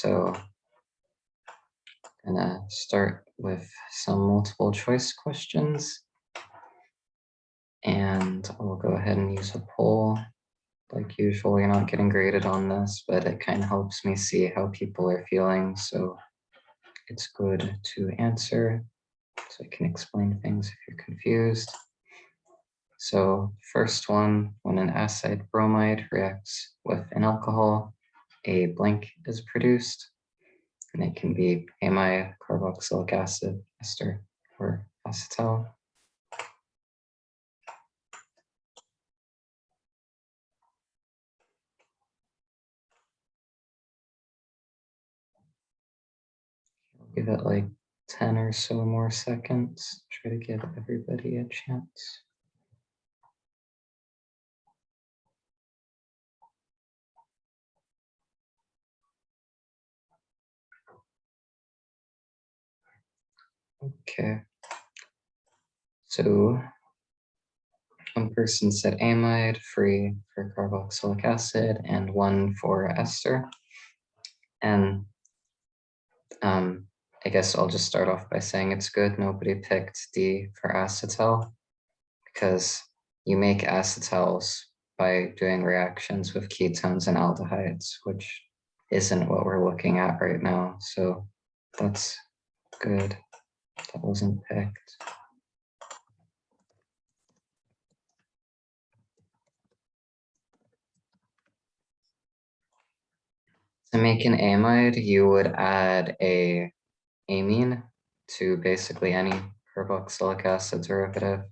So I'm gonna start with some multiple choice questions. And I'll go ahead and use a poll. Like usual, you're not getting graded on this, but it kind of helps me see how people are feeling. So it's good to answer so I can explain things if you're confused. So first one, when an acid bromide reacts with an alcohol, a blank is produced, and it can be amide, carboxylic acid, ester, or acetal. I'll give it like 10 or so more seconds, try to give everybody a chance. Okay. So one person said amide, free for carboxylic acid, and one for ester. And I guess I'll just start off by saying it's good nobody picked D for acetal, because you make acetals by doing reactions with ketones and aldehydes, which isn't what we're looking at right now. So that's good. That wasn't picked. To make an amide, you would add a amine to basically any carboxylic acid derivative.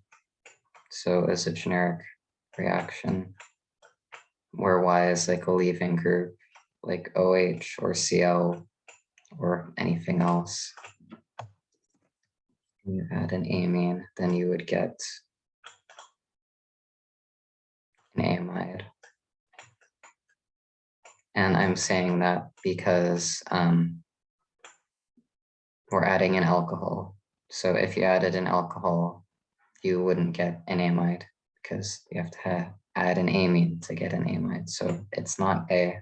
So as a generic reaction, where Y is like a leaving group, like OH or Cl or anything else. When you add an amine, then you would get an amide. And I'm saying that because we're adding an alcohol. So if you added an alcohol, you wouldn't get an amide because you have to add an amine to get an amide. So it's not A.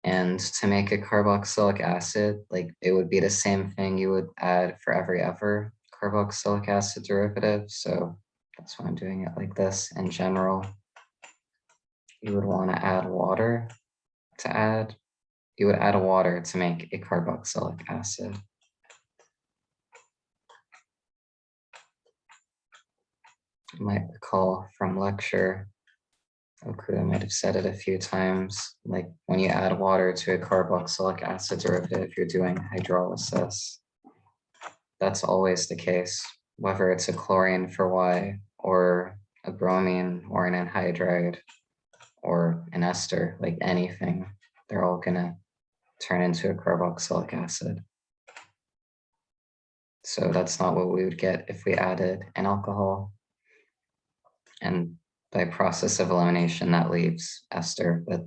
And to make a carboxylic acid, like it would be the same thing you would add for every other carboxylic acid derivative. So that's why I'm doing it like this. In general, you would want to add water to add. You would add water to make a carboxylic acid. You might recall from lecture, Okuda might have said it a few times, like when you add water to a carboxylic acid derivative, you're doing hydrolysis. That's always the case, whether it's a chlorine for Y or a bromine or an anhydride or an ester, like anything, they're all gonna turn into a carboxylic acid. So that's not what we would get if we added an alcohol. And by process of elimination, that leaves ester, but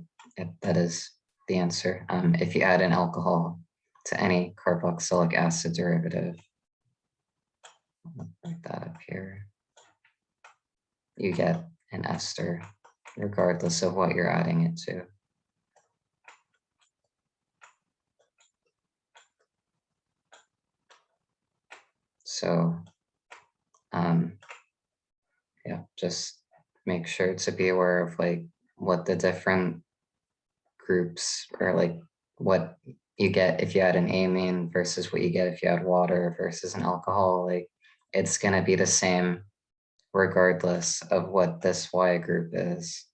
that is the answer. If you add an alcohol to any carboxylic acid derivative, I'll write that up here, you get an ester, regardless of what you're adding it to. So, yeah, just make sure to be aware of like what the different groups or like what you get if you add an amine versus what you get if you add water versus an alcohol. Like it's going to be the same regardless of what this Y group is.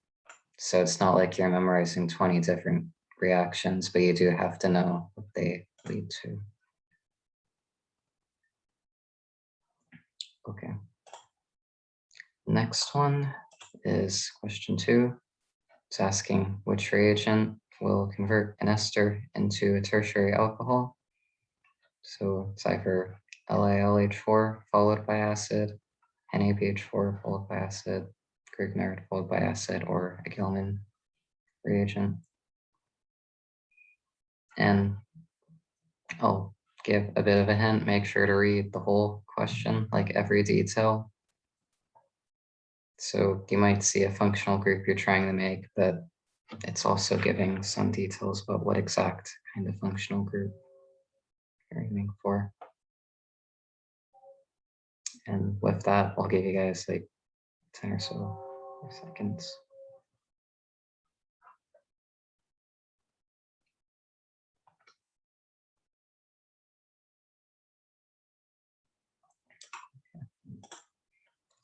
So it's not like you're memorizing 20 different reactions, but you do have to know what they lead to. Okay. Next one is question 2. It's asking which reagent will convert an ester into a tertiary alcohol. So it's either LiLH4 followed by acid, NaBH4 followed by acid, Grignard followed by acid, or a Gilman reagent. And I'll give a bit of a hint, make sure to read the whole question, like every detail. So you might see a functional group you're trying to make, but it's also giving some details about what exact kind of functional group you're aiming for. And with that, I'll give you guys like 10 or so seconds.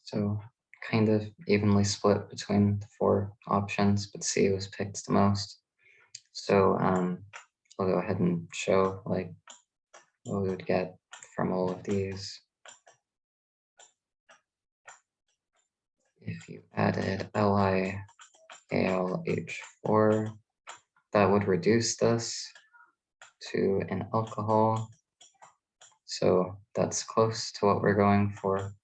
So kind of evenly split between the 4 options, but C was picked the most. So I'll go ahead and show like what we would get from all of these. If you added LiAlH4, that would reduce this to an alcohol. So that's close to what we're going for.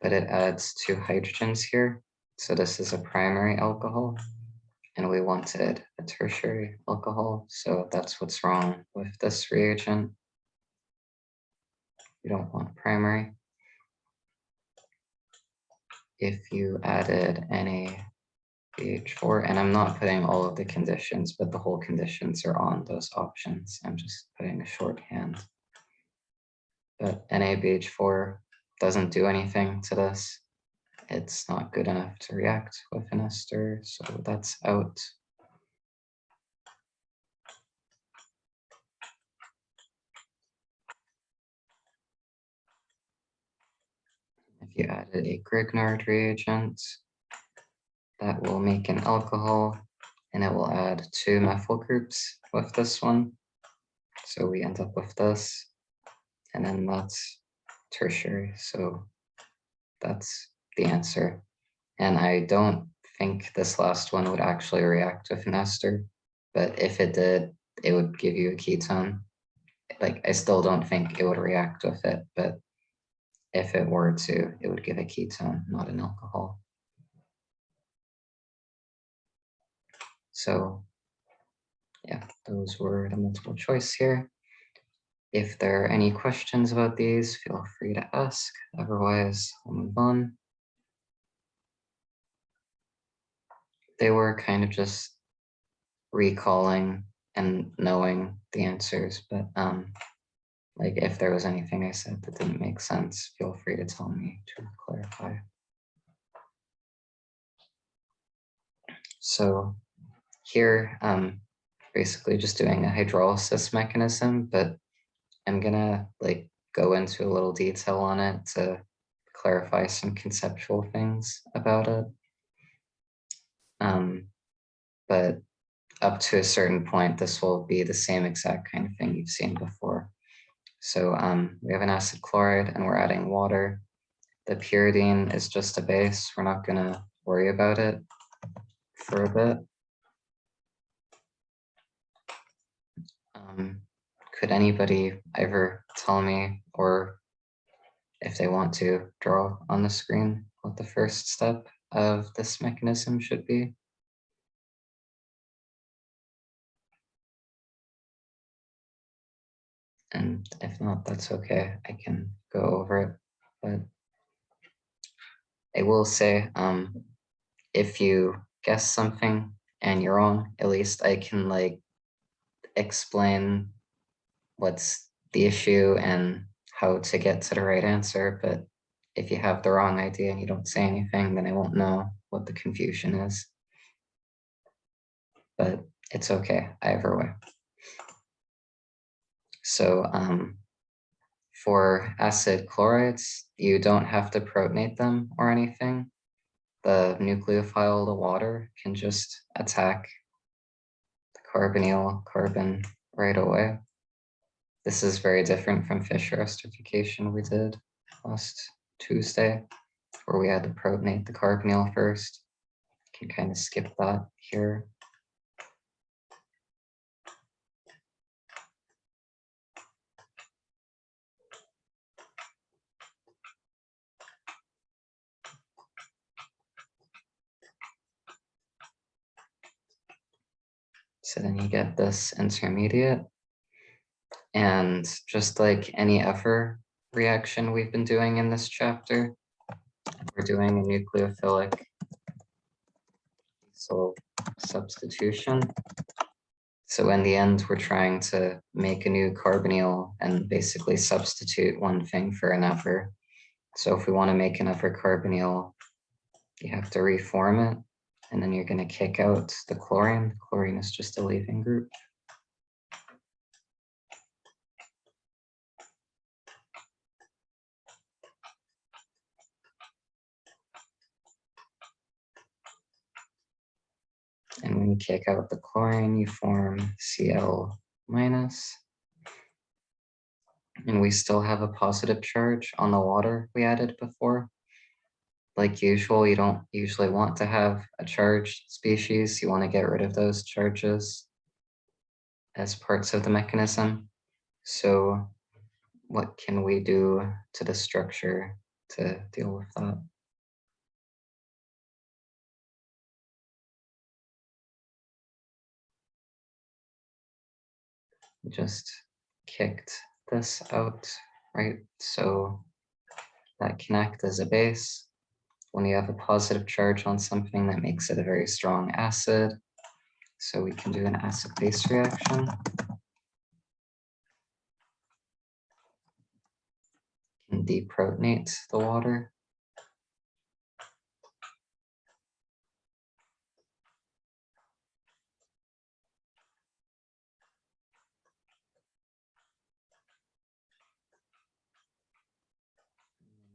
But it adds 2 hydrogens here. So this is a primary alcohol, and we wanted a tertiary alcohol. So that's what's wrong with this reagent. We don't want primary. If you added NaBH4, and I'm not putting all of the conditions, but the whole conditions are on those options. I'm just putting a shorthand. But NaBH4 doesn't do anything to this. It's not good enough to react with an ester, so that's out. If you added a Grignard reagent, that will make an alcohol, and it will add 2 methyl groups with this one. So we end up with this, and then that's tertiary. So that's the answer. And I don't think this last one would actually react with an ester, but if it did, it would give you a ketone. Like, I still don't think it would react with it, but if it were to, it would give a ketone, not an alcohol. So yeah, those were the multiple choice here. If there are any questions about these, feel free to ask. Otherwise, we'll move on. They were kind of just recalling and knowing the answers, but like if there was anything I said that didn't make sense, feel free to tell me to clarify. So here, basically just doing a hydrolysis mechanism, but I'm gonna like go into a little detail on it to clarify some conceptual things about it. But up to a certain point, this will be the same exact kind of thing you've seen before. So we have an acid chloride and we're adding water. The pyridine is just a base. We're not gonna worry about it for a bit. Could anybody ever tell me, or if they want to, draw on the screen what the first step of this mechanism should be? And if not, that's okay. I can go over it. But I will say, if you guess something and you're wrong, at least I can like explain what's the issue and how to get to the right answer. But if you have the wrong idea and you don't say anything, then I won't know what the confusion is. But it's okay, either way. So for acid chlorides, you don't have to protonate them or anything. The nucleophile, the water, can just attack the carbonyl carbon right away. This is very different from Fischer esterification we did last Tuesday, where we had to protonate the carbonyl first. You can kind of skip that here. So then you get this intermediate. And just like any other reaction we've been doing in this chapter, we're doing a nucleophilic So substitution. So in the end, we're trying to make a new carbonyl and basically substitute one thing for another. So if we want to make another carbonyl, you have to reform it, and then you're going to kick out the chlorine. Chlorine is just a leaving group. And when you kick out the chlorine, you form Cl minus. And we still have a positive charge on the water we added before. Like usual, you don't usually want to have a charged species. You want to get rid of those charges as parts of the mechanism. So what can we do to the structure to deal with that? Just kicked this out, right? So that connect as a base. When you have a positive charge on something, that makes it a very strong acid. So we can do an acid-base reaction. Can deprotonate the water.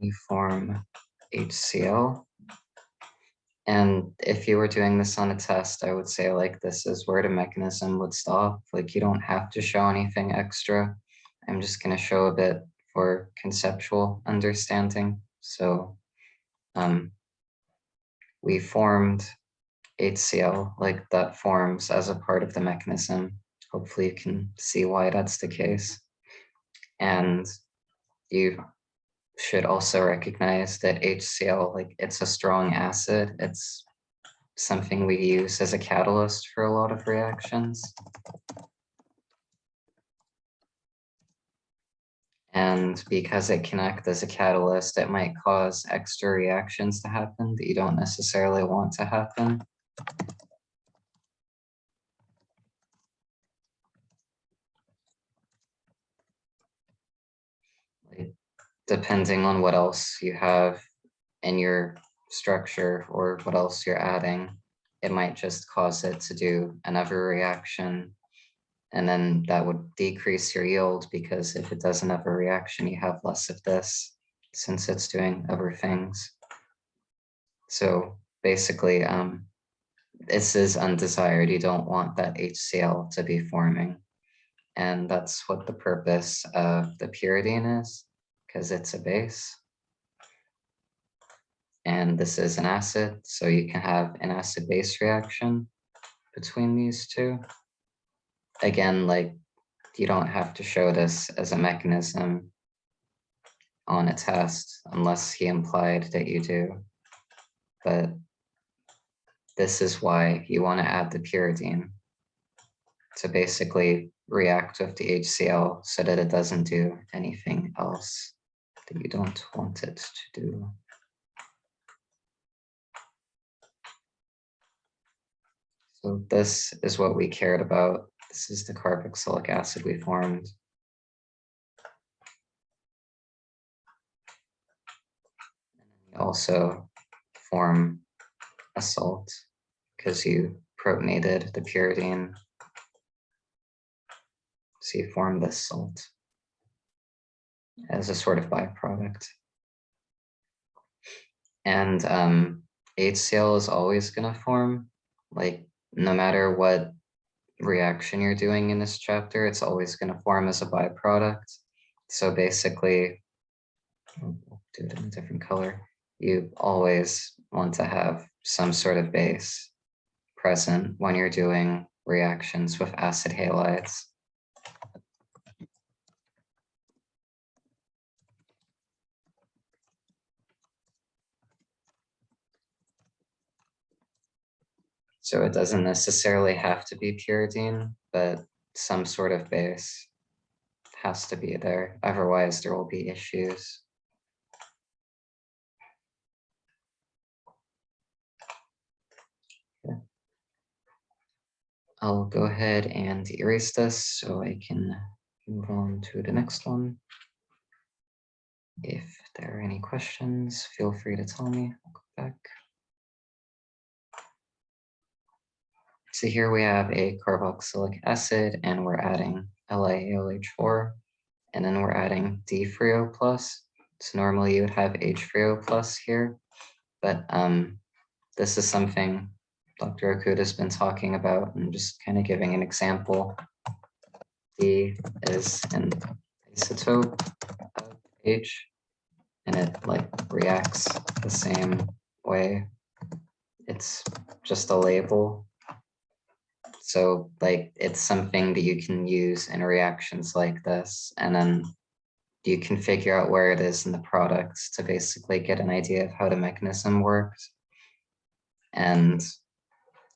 You form HCl. And if you were doing this on a test, I would say like this is where the mechanism would stop. Like you don't have to show anything extra. I'm just going to show a bit for conceptual understanding. So we formed HCl, like that forms as a part of the mechanism. Hopefully you can see why that's the case. And you should also recognize that HCl, like it's a strong acid. It's something we use as a catalyst for a lot of reactions. And because it can act as a catalyst, it might cause extra reactions to happen that you don't necessarily want to happen. Like, depending on what else you have in your structure or what else you're adding, it might just cause it to do another reaction. And then that would decrease your yield because if it does another reaction, you have less of this since it's doing other things. So basically, this is undesired. You don't want that HCl to be forming. And that's what the purpose of the pyridine is, because it's a base. And this is an acid, so you can have an acid-base reaction between these two. Again, like you don't have to show this as a mechanism on a test unless he implied that you do. But this is why you want to add the pyridine to basically react with the HCl so that it doesn't do anything else that you don't want it to do. So this is what we cared about. This is the carboxylic acid we formed. You also form a salt because you protonated the pyridine. So you form this salt as a sort of byproduct. And HCl is always going to form, like no matter what reaction you're doing in this chapter, it's always going to form as a byproduct. So basically, we'll do it in a different color. You always want to have some sort of base present when you're doing reactions with acid halides. So it doesn't necessarily have to be pyridine, but some sort of base has to be there. Otherwise, there will be issues. Okay. I'll go ahead and erase this so I can move on to the next one. If there are any questions, feel free to tell me. I'll go back. So here we have a carboxylic acid and we're adding LiAlH4 and then we're adding D3O+. So normally you would have H3O+ here, but this is something Dr. Okuda's been talking about and just kind of giving an example. D is an isotope of H and it like reacts the same way. It's just a label. So like it's something that you can use in reactions like this, and then you can figure out where it is in the products to basically get an idea of how the mechanism works. And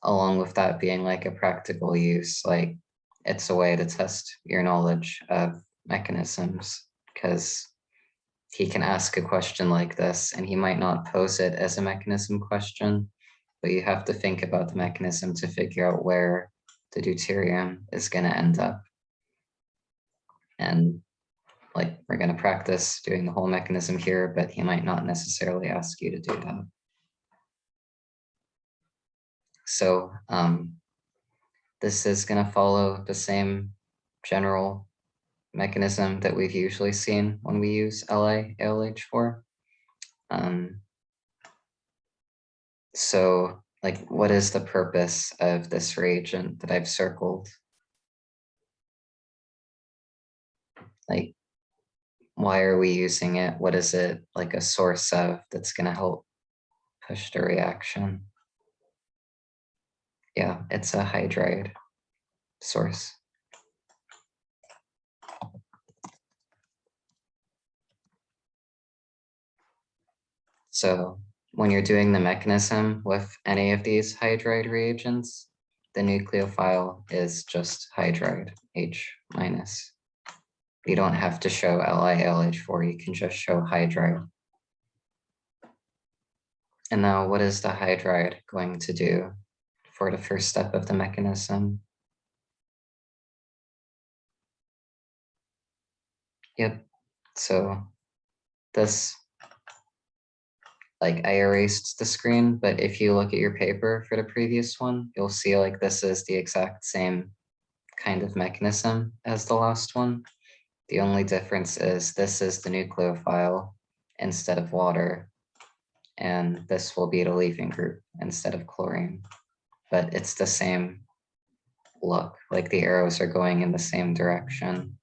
along with that being like a practical use, like it's a way to test your knowledge of mechanisms, because he can ask a question like this and he might not pose it as a mechanism question, but you have to think about the mechanism to figure out where the deuterium is going to end up. And like we're going to practice doing the whole mechanism here, but he might not necessarily ask you to do that. So this is going to follow the same general mechanism that we've usually seen when we use LiAlH4. So like, what is the purpose of this reagent that I've circled? Like, why are we using it? What is it like a source of that's going to help push the reaction? Yeah, it's a hydride source. So when you're doing the mechanism with any of these hydride reagents, the nucleophile is just hydride, H-. You don't have to show LiAlH4, you can just show hydride. And now what is the hydride going to do for the first step of the mechanism? Yep, so this, like I erased the screen, but if you look at your paper for the previous one, you'll see like this is the exact same kind of mechanism as the last one. The only difference is this is the nucleophile instead of water, and this will be the leaving group instead of chlorine. But it's the same look, like the arrows are going in the same direction.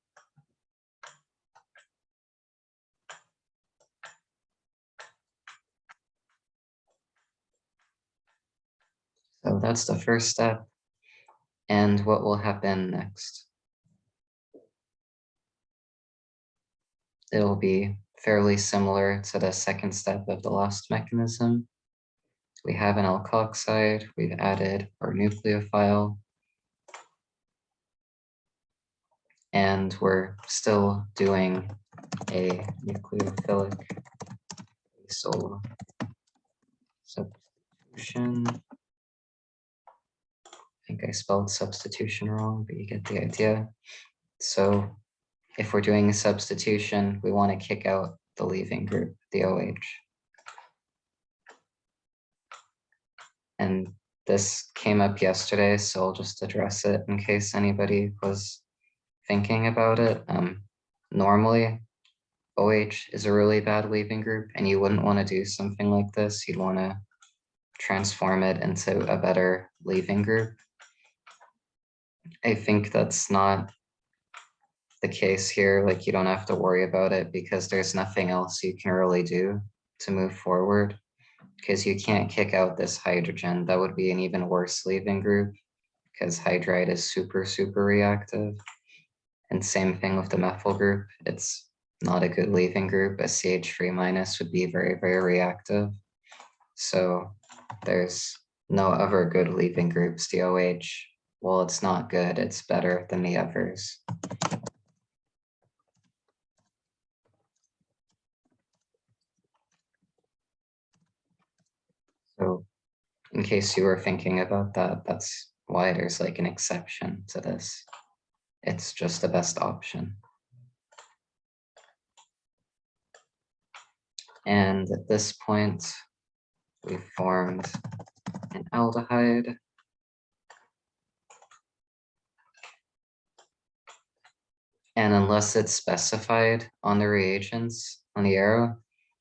So that's the first step. And what will happen next? It'll be fairly similar to the second step of the last mechanism. We have an alkoxide, we've added our nucleophile, and we're still doing a nucleophilic acyl substitution. I think I spelled substitution wrong, but you get the idea. So if we're doing a substitution, we want to kick out the leaving group, the OH. And this came up yesterday, so I'll just address it in case anybody was thinking about it. Normally, OH is a really bad leaving group, and you wouldn't want to do something like this. You'd want to transform it into a better leaving group. I think that's not the case here. Like, you don't have to worry about it because there's nothing else you can really do to move forward, because you can't kick out this hydrogen. That would be an even worse leaving group because hydride is super, super reactive. And same thing with the methyl group. It's not a good leaving group. A CH3- would be very, very reactive. So there's no other good leaving groups. The OH, well, it's not good. It's better than the others. So in case you were thinking about that, that's why there's like an exception to this. It's just the best option. And at this point, we've formed an aldehyde. And unless it's specified on the reagents, on the arrow,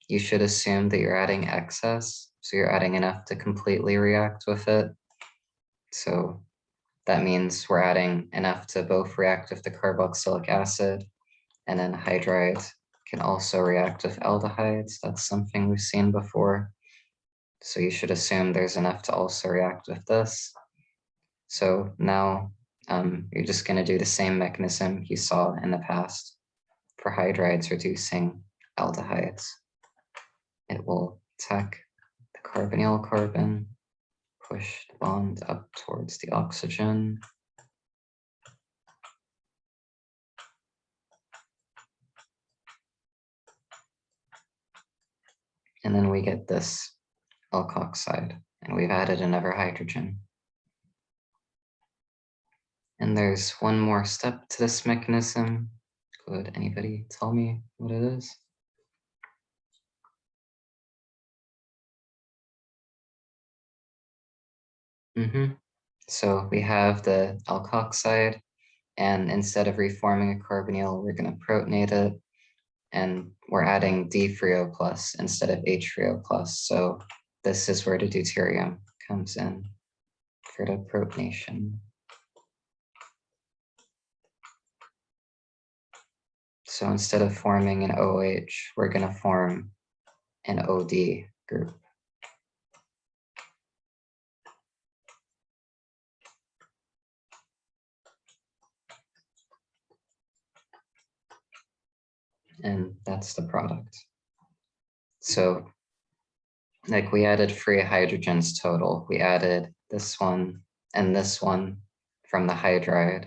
you should assume that you're adding excess. So you're adding enough to completely react with it. So that means we're adding enough to both react with the carboxylic acid, and then hydride can also react with aldehydes. That's something we've seen before. So you should assume there's enough to also react with this. So now you're just going to do the same mechanism you saw in the past for hydrides reducing aldehydes. It will attack the carbonyl carbon, push the bond up towards the oxygen. And then we get this alkoxide, and we've added another hydrogen. And there's one more step to this mechanism. Could anybody tell me what it is? So we have the alkoxide, and instead of reforming a carbonyl, we're going to protonate it, and we're adding D3O plus instead of H3O plus. So this is where the deuterium comes in for the protonation. So instead of forming an OH, we're going to form an OD group. And that's the product. So like we added 3 hydrogens total. We added this one and this one from the hydride,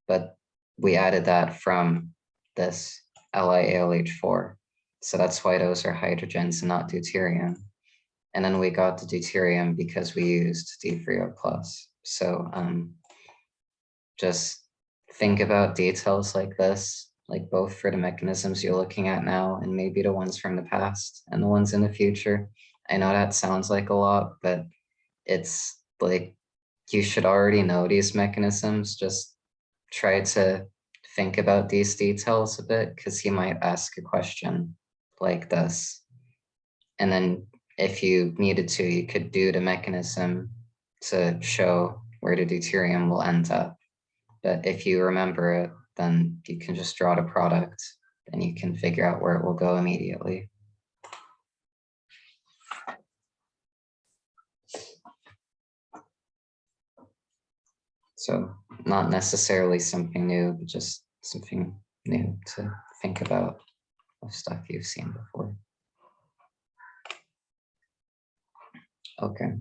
but we added that from this LiAlH4. So that's why those are hydrogens and not deuterium. And then we got the deuterium because we used D3O plus. So just think about details like this, like both for the mechanisms you're looking at now and maybe the ones from the past and the ones in the future. I know that sounds like a lot, but it's like you should already know these mechanisms. Just try to think about these details a bit because he might ask a question like this. And then if you needed to, you could do the mechanism to show where the deuterium will end up. But if you remember it, then you can just draw the product and you can figure out where it will go immediately. So not necessarily something new, but just something new to think about of stuff you've seen before. Okay,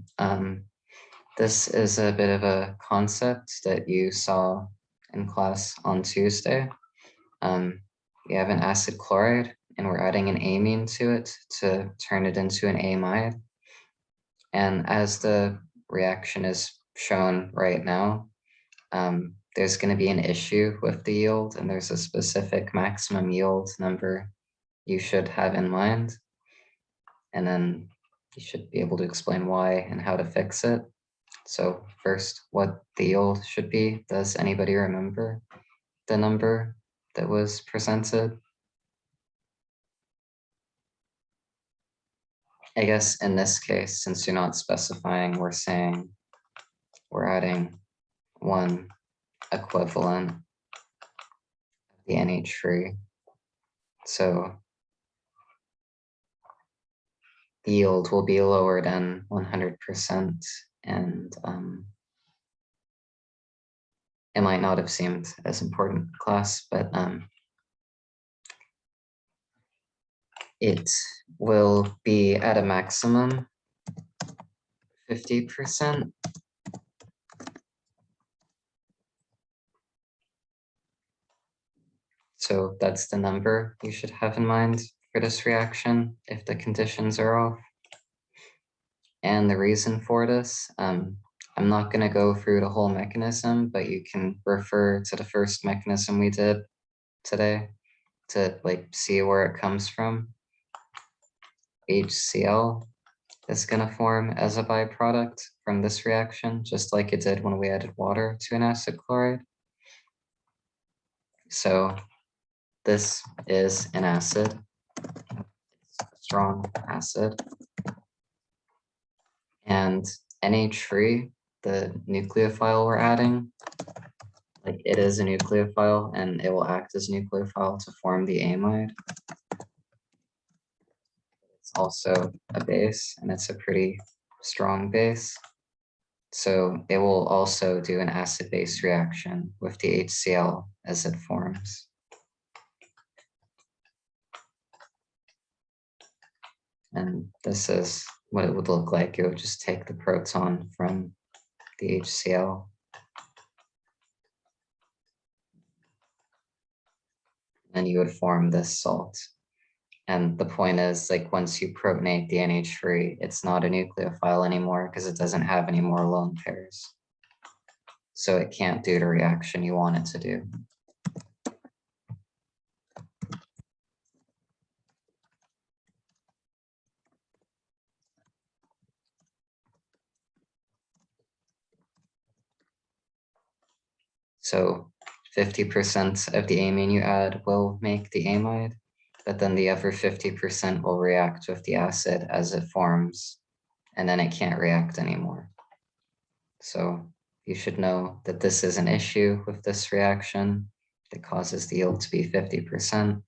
this is a bit of a concept that you saw in class on Tuesday. We have an acid chloride and we're adding an amine to it to turn it into an amide. And as the reaction is shown right now, there's going to be an issue with the yield, and there's a specific maximum yield number you should have in mind. And then you should be able to explain why and how to fix it. So first, what the yield should be. Does anybody remember the number that was presented? I guess in this case, since you're not specifying, we're saying we're adding 1 equivalent of the NH3. So the yield will be lower than 100%, and it might not have seemed as important in class, but it will be at a maximum 50%. So that's the number you should have in mind for this reaction if the conditions are off. And the reason for this, I'm not going to go through the whole mechanism, but you can refer to the first mechanism we did today to like see where it comes from. HCl is going to form as a byproduct from this reaction, just like it did when we added water to an acid chloride. So this is an acid, it's a strong acid. And NH3, the nucleophile we're adding, like it is a nucleophile and it will act as a nucleophile to form the amide. It's also a base and it's a pretty strong base. So it will also do an acid-base reaction with the HCl as it forms. And this is what it would look like. It would just take the proton from the HCl. And you would form this salt. And the point is, like, once you protonate the NH3, it's not a nucleophile anymore because it doesn't have any more lone pairs. So it can't do the reaction you want it to do. So 50% of the amine you add will make the amide, but then the other 50% will react with the acid as it forms, and then it can't react anymore. So you should know that this is an issue with this reaction that causes the yield to be 50%.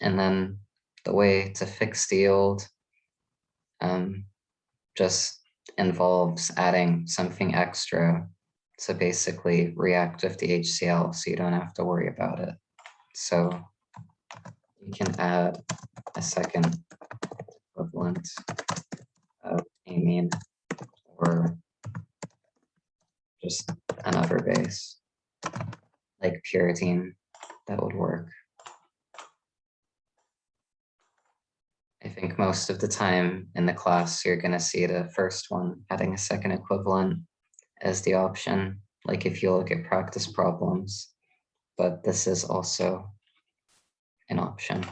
And then the way to fix the yield just involves adding something extra to basically react with the HCl so you don't have to worry about it. So you can add a second equivalent of amine or just another base like pyridine. That would work. I think most of the time in the class, you're going to see the first one, adding a second equivalent as the option, like if you look at practice problems, but this is also an option.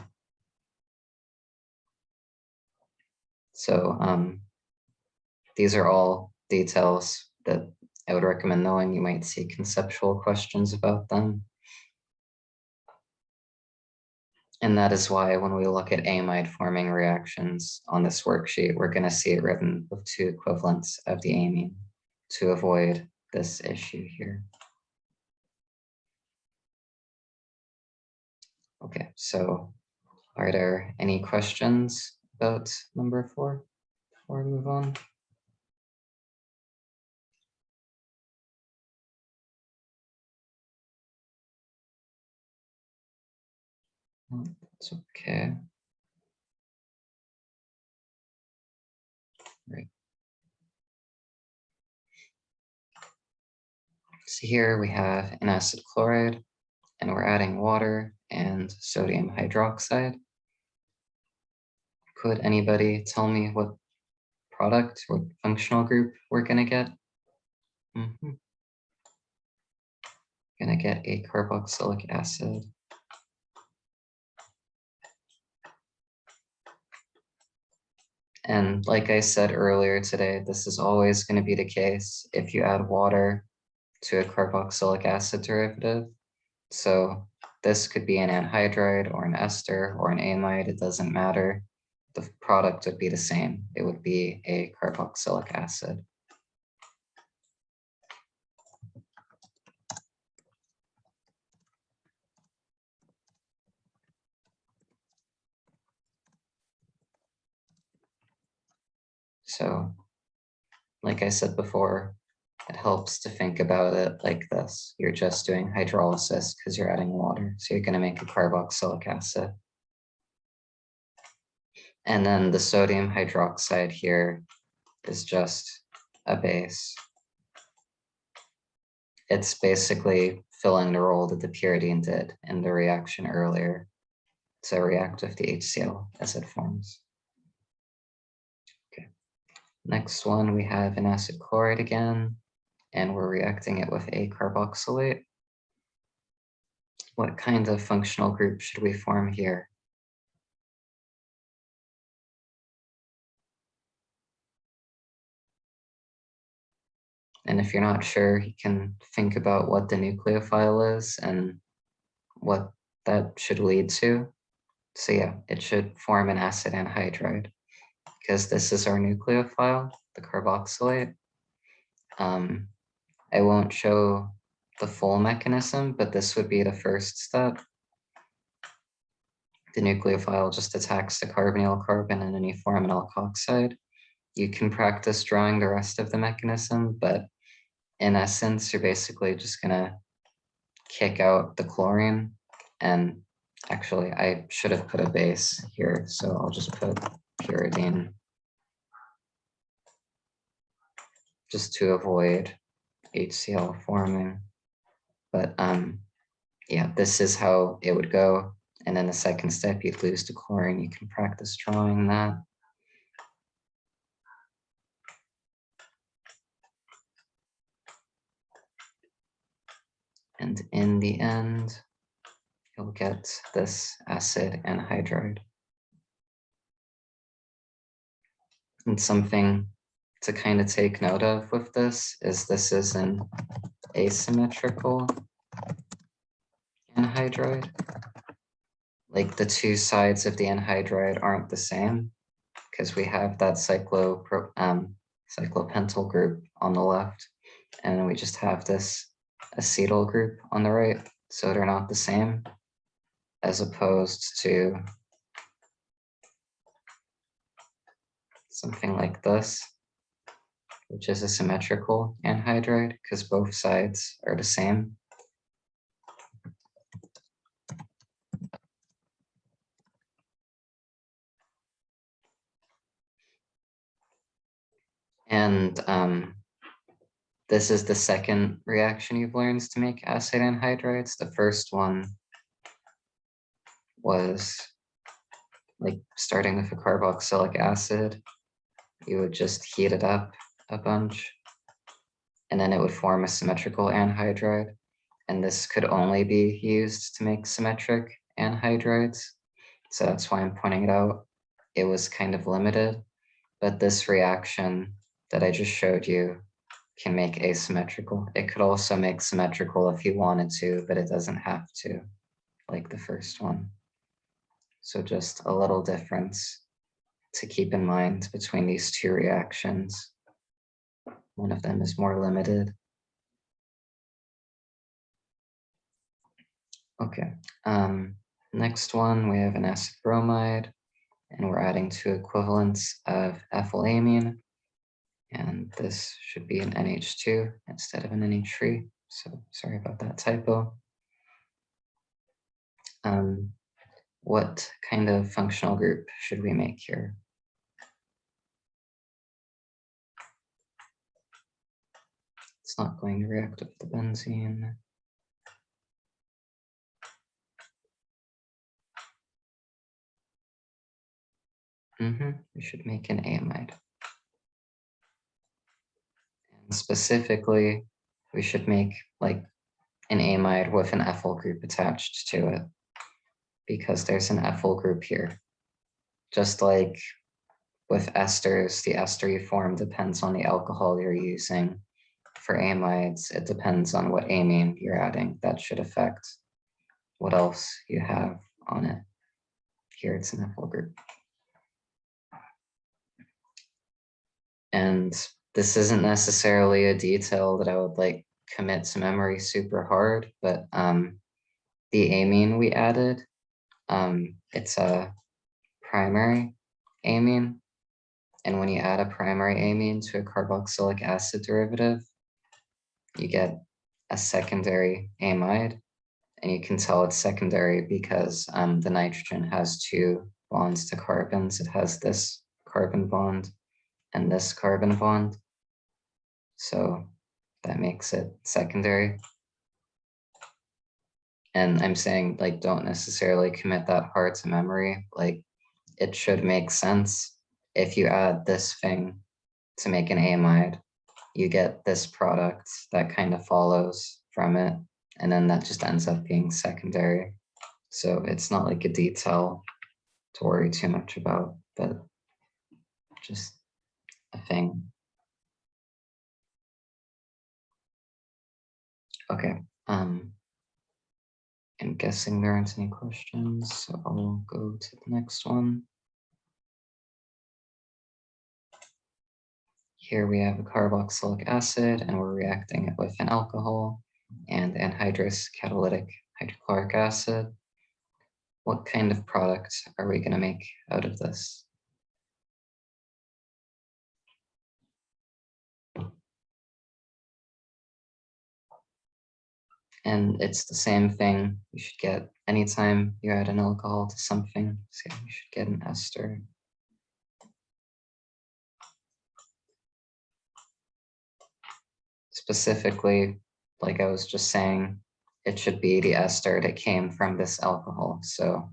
So these are all details that I would recommend knowing. You might see conceptual questions about them. And that is why when we look at amide forming reactions on this worksheet, we're going to see it written with two equivalents of the amine to avoid this issue here. Okay, so are there any questions about number 4 before we move on? It's okay. Right. So here we have an acid chloride, and we're adding water and sodium hydroxide. Could anybody tell me what product, what functional group we're going to get? Going to get a carboxylic acid. And like I said earlier today, this is always going to be the case if you add water to a carboxylic acid derivative. So this could be an anhydride or an ester or an amide, it doesn't matter. The product would be the same. It would be a carboxylic acid. So, like I said before, it helps to think about it like this. You're just doing hydrolysis because you're adding water. So you're going to make a carboxylic acid. And then the sodium hydroxide here is just a base. It's basically filling the role that the pyridine did in the reaction earlier to react with the HCl as it forms. Okay, Next one, we have an acid chloride again, and we're reacting it with a carboxylate. What kind of functional group should we form here? And if you're not sure, you can think about what the nucleophile is and what that should lead to. So yeah, it should form an acid anhydride because this is our nucleophile, the carboxylate. I won't show the full mechanism, but this would be the first step. The nucleophile just attacks the carbonyl carbon and then you form an alkoxide. You can practice drawing the rest of the mechanism, but in essence, you're basically just gonna kick out the chlorine. And actually, I should have put a base here, so I'll just put pyridine just to avoid HCl forming. But yeah, this is how it would go. And then the second step, you'd lose the chlorine. You can practice drawing that. And in the end, you'll get this acid anhydride. And something to kind of take note of with this is an asymmetrical anhydride. Like the two sides of the anhydride aren't the same because we have that cyclopentyl group on the left, and we just have this acetyl group on the right. So they're not the same, as opposed to something like this, which is a symmetrical anhydride because both sides are the same. And this is the second reaction you've learned to make acid anhydrides. The first one was like starting with a carboxylic acid. You would just heat it up a bunch, and then it would form a symmetrical anhydride. And this could only be used to make symmetric anhydrides. So that's why I'm pointing it out. It was kind of limited, but this reaction that I just showed you can make asymmetrical. It could also make symmetrical if you wanted to, but it doesn't have to, like the first one. So just a little difference to keep in mind between these two reactions. One of them is more limited. Okay, next one, we have an acid bromide, and we're adding two equivalents of ethylamine. And this should be an NH2 instead of an NH3. So sorry about that typo. What kind of functional group should we make here? It's not going to react with the benzene. We should make an amide. And specifically, we should make like an amide with an ethyl group attached to it because there's an ethyl group here. Just like with esters, the ester you form depends on the alcohol you're using. For amides, it depends on what amine you're adding. That should affect what else you have on it. Here it's an ethyl group. And this isn't necessarily a detail that I would like commit to memory super hard, but the amine we added, it's a primary amine. And when you add a primary amine to a carboxylic acid derivative, you get a secondary amide. And you can tell it's secondary because the nitrogen has two bonds to carbons. It has this carbon bond and this carbon bond. So that makes it secondary. And I'm saying, like, don't necessarily commit that hard to memory. Like, it should make sense if you add this thing to make an amide, you get this product that kind of follows from it, and then that just ends up being secondary. So it's not like a detail to worry too much about, but just a thing. Okay. I'm guessing there aren't any questions, so I'll go to the next one. Here we have a carboxylic acid, and we're reacting it with an alcohol and anhydrous catalytic hydrochloric acid. What kind of product are we going to make out of this? And it's the same thing you should get anytime you add an alcohol to something. So you should get an ester. Specifically, like I was just saying, it should be the ester that came from this alcohol. So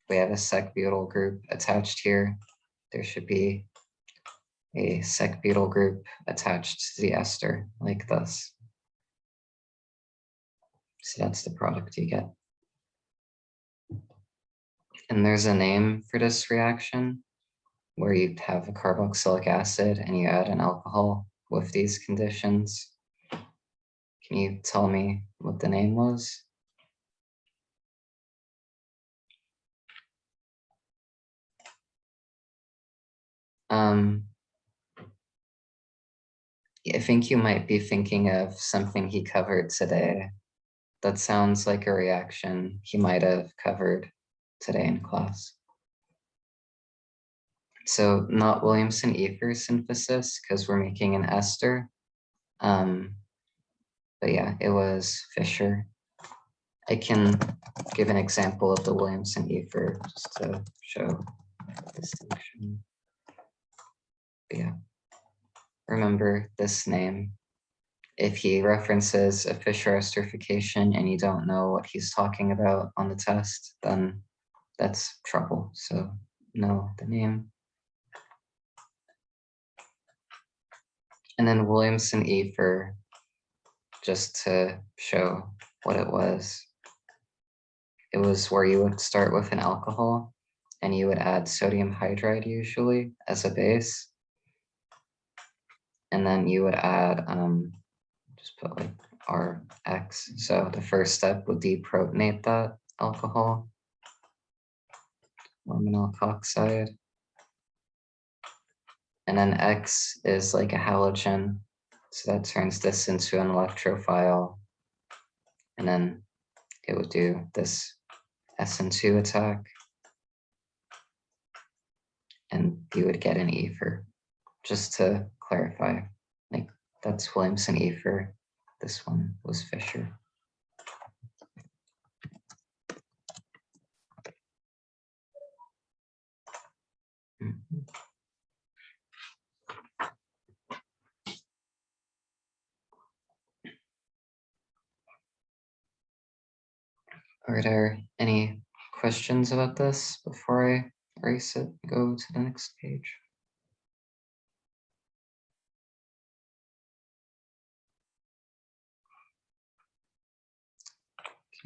we have a sec-butyl group attached here. There should be a sec-butyl group attached to the ester like this. So that's the product you get. And there's a name for this reaction where you have a carboxylic acid and you add an alcohol with these conditions. Can you tell me what the name was? I think you might be thinking of something he covered today. That sounds like a reaction he might have covered today in class. So not Williamson-Ether synthesis, because we're making an ester. But yeah, it was Fischer. I can give an example of the Williamson-Ether just to show distinction. But yeah, remember this name. If he references a Fischer esterification and you don't know what he's talking about on the test, then that's trouble. So know the name. And then Williamson-Ether, just to show what it was where you would start with an alcohol and you would add sodium hydride usually as a base. And then you would add, just put like Rx. So the first step would deprotonate that alcohol, or alkoxide. And then X is like a halogen. So that turns this into an electrophile. And then it would do this SN2 attack. And you would get an ether. Just to clarify, like that's Williamson-Ether. This one was Fischer. Are there any questions about this before I erase it and go to the next page?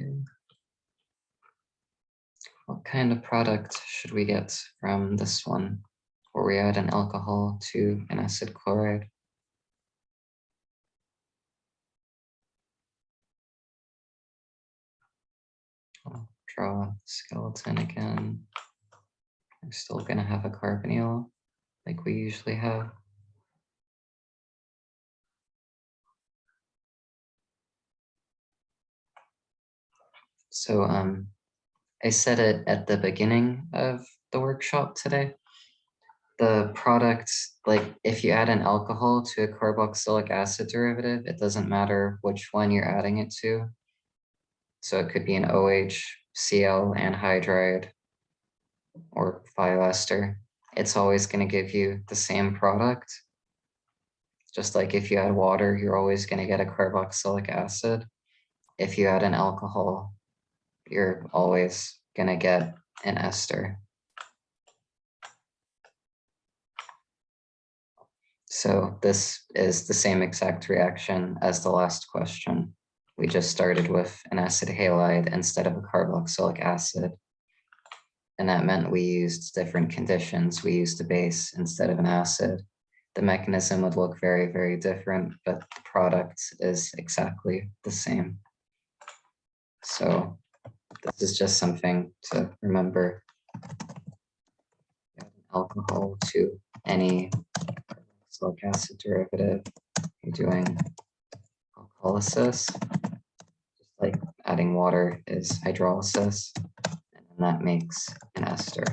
Okay. What kind of product should we get from this one, where we add an alcohol to an acid chloride? I'll draw a skeleton again. We're still going to have a carbonyl like we usually have. So I said it at the beginning of the workshop today. The product, like if you add an alcohol to a carboxylic acid derivative, it doesn't matter which one you're adding it to. So it could be an OHCl anhydride or thioester. It's always going to give you the same product. Just like if you add water, you're always going to get a carboxylic acid. If you add an alcohol, you're always going to get an ester. So this is the same exact reaction as the last question. We just started with an acid halide instead of a carboxylic acid. And that meant we used different conditions. We used a base instead of an acid. The mechanism would look very, very different, but the product is exactly the same. So this is just something to remember. Alcohol to any carboxylic acid derivative, you're doing alcoholysis, just like adding water is hydrolysis, and then that makes an ester.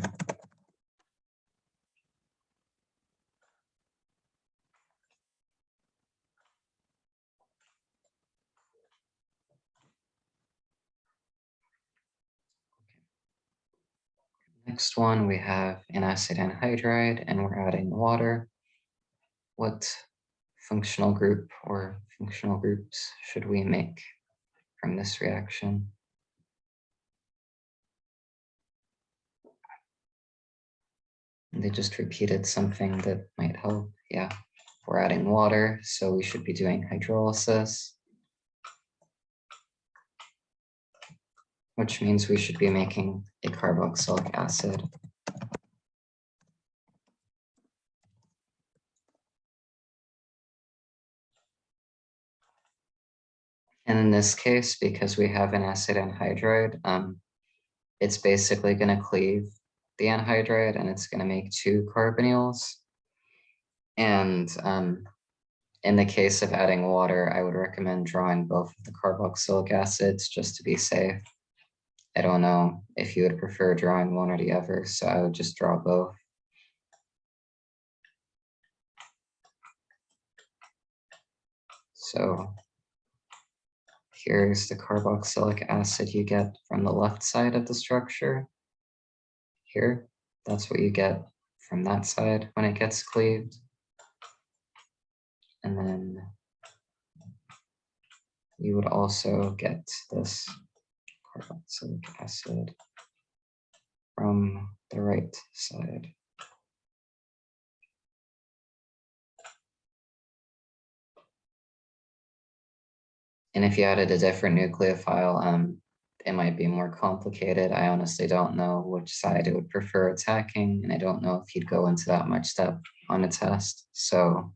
Next one, we have an acid anhydride, and we're adding water. What functional group or functional groups should we make from this reaction? And they just repeated something that might help. Yeah, we're adding water, so we should be doing hydrolysis, which means we should be making a carboxylic acid. And in this case, because we have an acid anhydride, it's basically going to cleave the anhydride and it's going to make two carbonyls. And in the case of adding water, I would recommend drawing both of the carboxylic acids just to be safe. I don't know if you would prefer drawing one or the other, so I would just draw both. So here's the carboxylic acid you get from the left side of the structure. Here, that's what you get from that side when it gets cleaved. And then you would also get this carboxylic acid from the right side. And if you added a different nucleophile, it might be more complicated. I honestly don't know which side it would prefer attacking, and I don't know if he'd go into that much depth on a test. So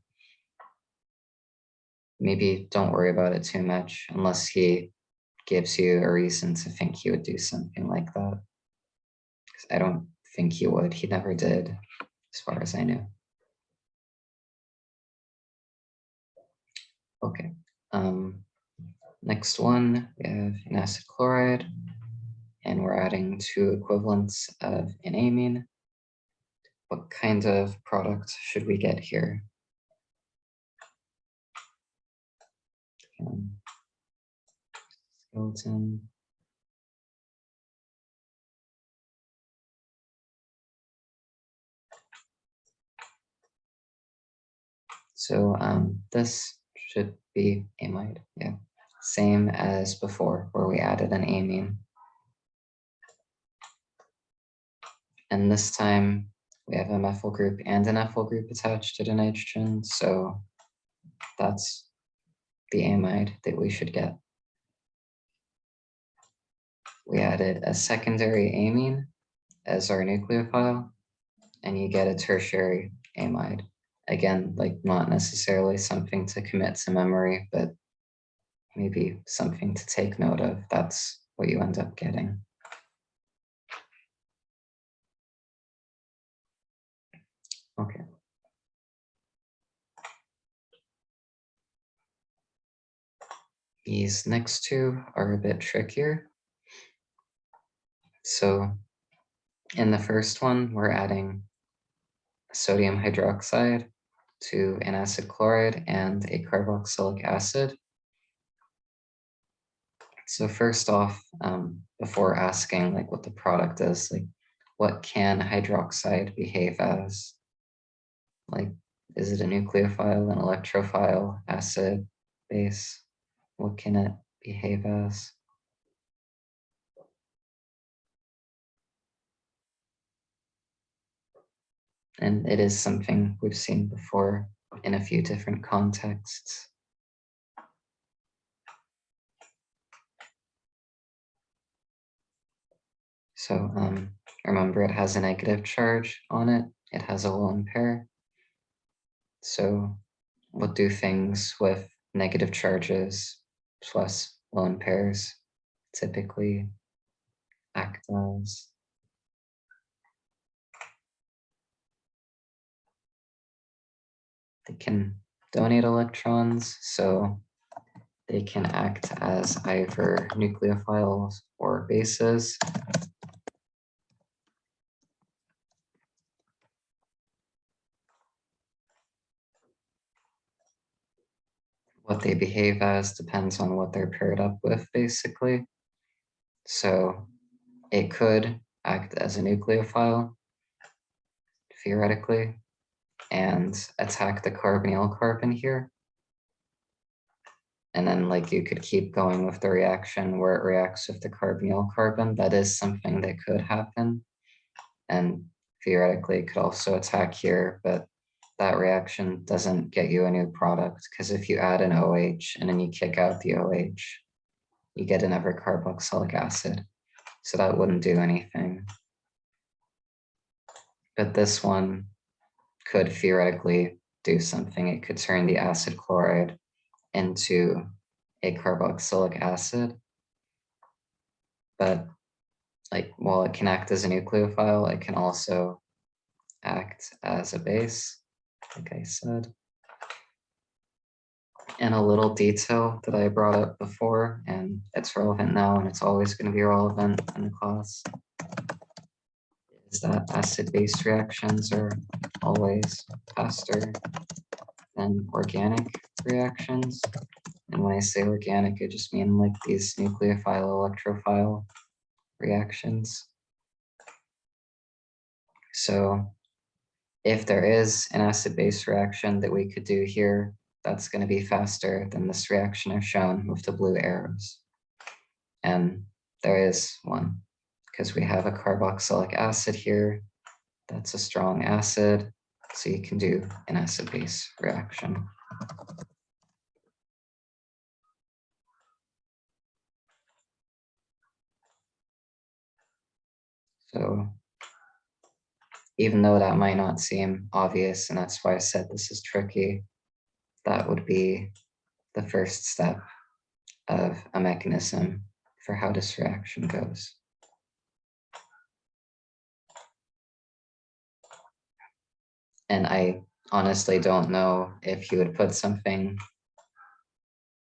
maybe don't worry about it too much unless he gives you a reason to think he would do something like that. Because I don't think he would. He never did, as far as I knew. Okay. Next one, we have an acid chloride, and we're adding two equivalents of an amine. What kind of product should we get here? Skeleton. So this should be amide, yeah. Same as before, where we added an amine. And this time we have a methyl group and an ethyl group attached to the nitrogen. So that's the amide that we should get. We added a secondary amine as our nucleophile, and you get a tertiary amide. Again, like not necessarily something to commit to memory, but maybe something to take note of. That's what you end up getting. Okay. These next two are a bit trickier. So in the first one, we're adding sodium hydroxide to an acid chloride and a carboxylic acid. So first off, before asking like what the product is, like what can hydroxide behave as? Like, is it a nucleophile, an electrophile, acid, base? What can it behave as? And it is something we've seen before. in a few different contexts. So remember, it has a negative charge on it. It has a lone pair. So what do things with negative charges plus lone pairs typically act as? They can donate electrons, so they can act as either nucleophiles or bases. What they behave as depends on what they're paired up with, basically. So it could act as a nucleophile, theoretically, and attack the carbonyl carbon here. And then like you could keep going with the reaction where it reacts with the carbonyl carbon. That is something that could happen. And theoretically it could also attack here, but that reaction doesn't get you a new product, because if you add an OH and then you kick out the OH, you get another carboxylic acid. So that wouldn't do anything. But this one could theoretically do something. It could turn the acid chloride into a carboxylic acid. But like, while it can act as a nucleophile, it can also act as a base, like I said. And a little detail that I brought up before, and it's relevant now, and it's always going to be relevant in the class, is that acid-base reactions are always faster than organic reactions. And when I say organic, I just mean like these nucleophile-electrophile reactions. So if there is an acid-base reaction that we could do here, that's going to be faster than this reaction I've shown with the blue arrows. And there is one, because we have a carboxylic acid here. That's a strong acid, so you can do an acid-base reaction. So even though that might not seem obvious, and that's why I said this is tricky, that would be the first step of a mechanism for how this reaction goes. And I honestly don't know if you would put something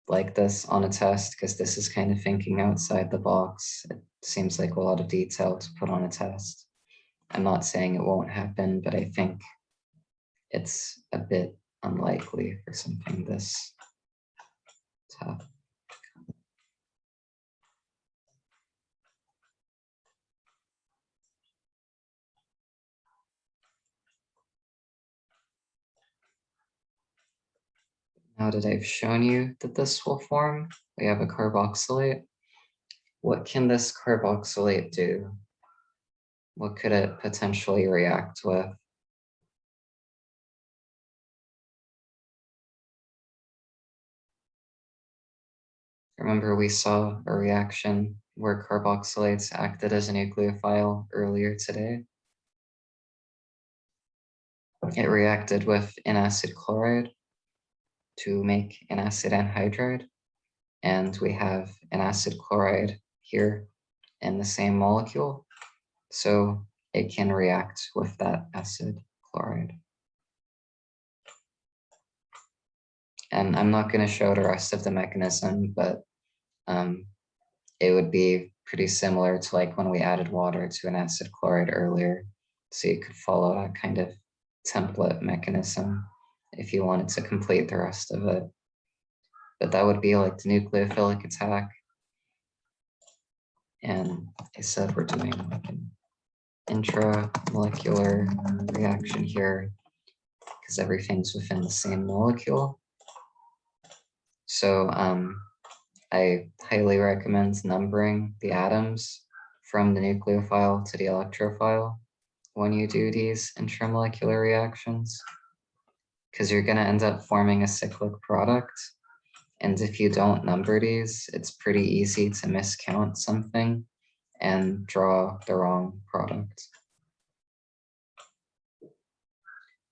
like this on a test, because this is kind of thinking outside the box. It seems like a lot of detail to put on a test. I'm not saying it won't happen, but I think it's a bit unlikely for something this tough. Now that I've shown you that this will form, we have a carboxylate. What can this carboxylate do? What could it potentially react with? Remember, we saw a reaction where carboxylates acted as a nucleophile earlier today. It reacted with an acid chloride to make an acid anhydride. And we have an acid chloride here in the same molecule. So it can react with that acid chloride. And I'm not going to show the rest of the mechanism, but it would be pretty similar to like when we added water to an acid chloride earlier. So you could follow that kind of template mechanism if you wanted to complete the rest of it. But that would be like the nucleophilic attack. And I said we're doing like an intramolecular reaction here because everything's within the same molecule. So I highly recommend numbering the atoms from the nucleophile to the electrophile when you do these intramolecular reactions, because you're going to end up forming a cyclic product. And if you don't number these, it's pretty easy to miscount something and draw the wrong product.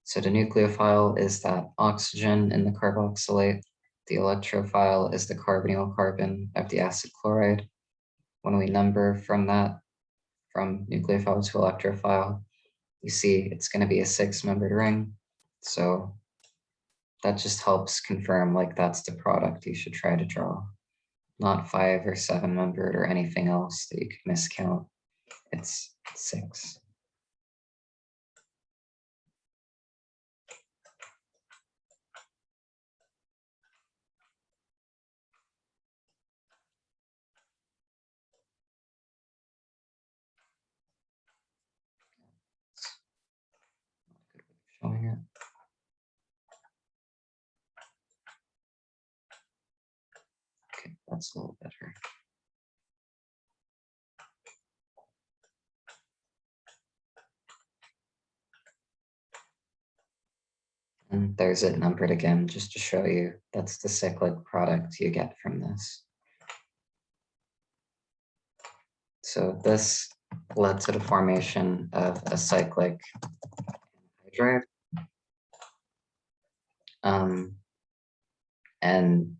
So the nucleophile is that oxygen in the carboxylate. The electrophile is the carbonyl carbon of the acid chloride. When we number from that, from nucleophile to electrophile, you see it's going to be a 6-membered ring. So that just helps confirm like that's the product you should try to draw, not 5 or 7-membered or anything else that you could miscount. It's 6. Showing it. Okay, that's a little better. And there's it numbered again, just to show you that's the cyclic product you get from this. So this led to the formation of a cyclic anhydride. And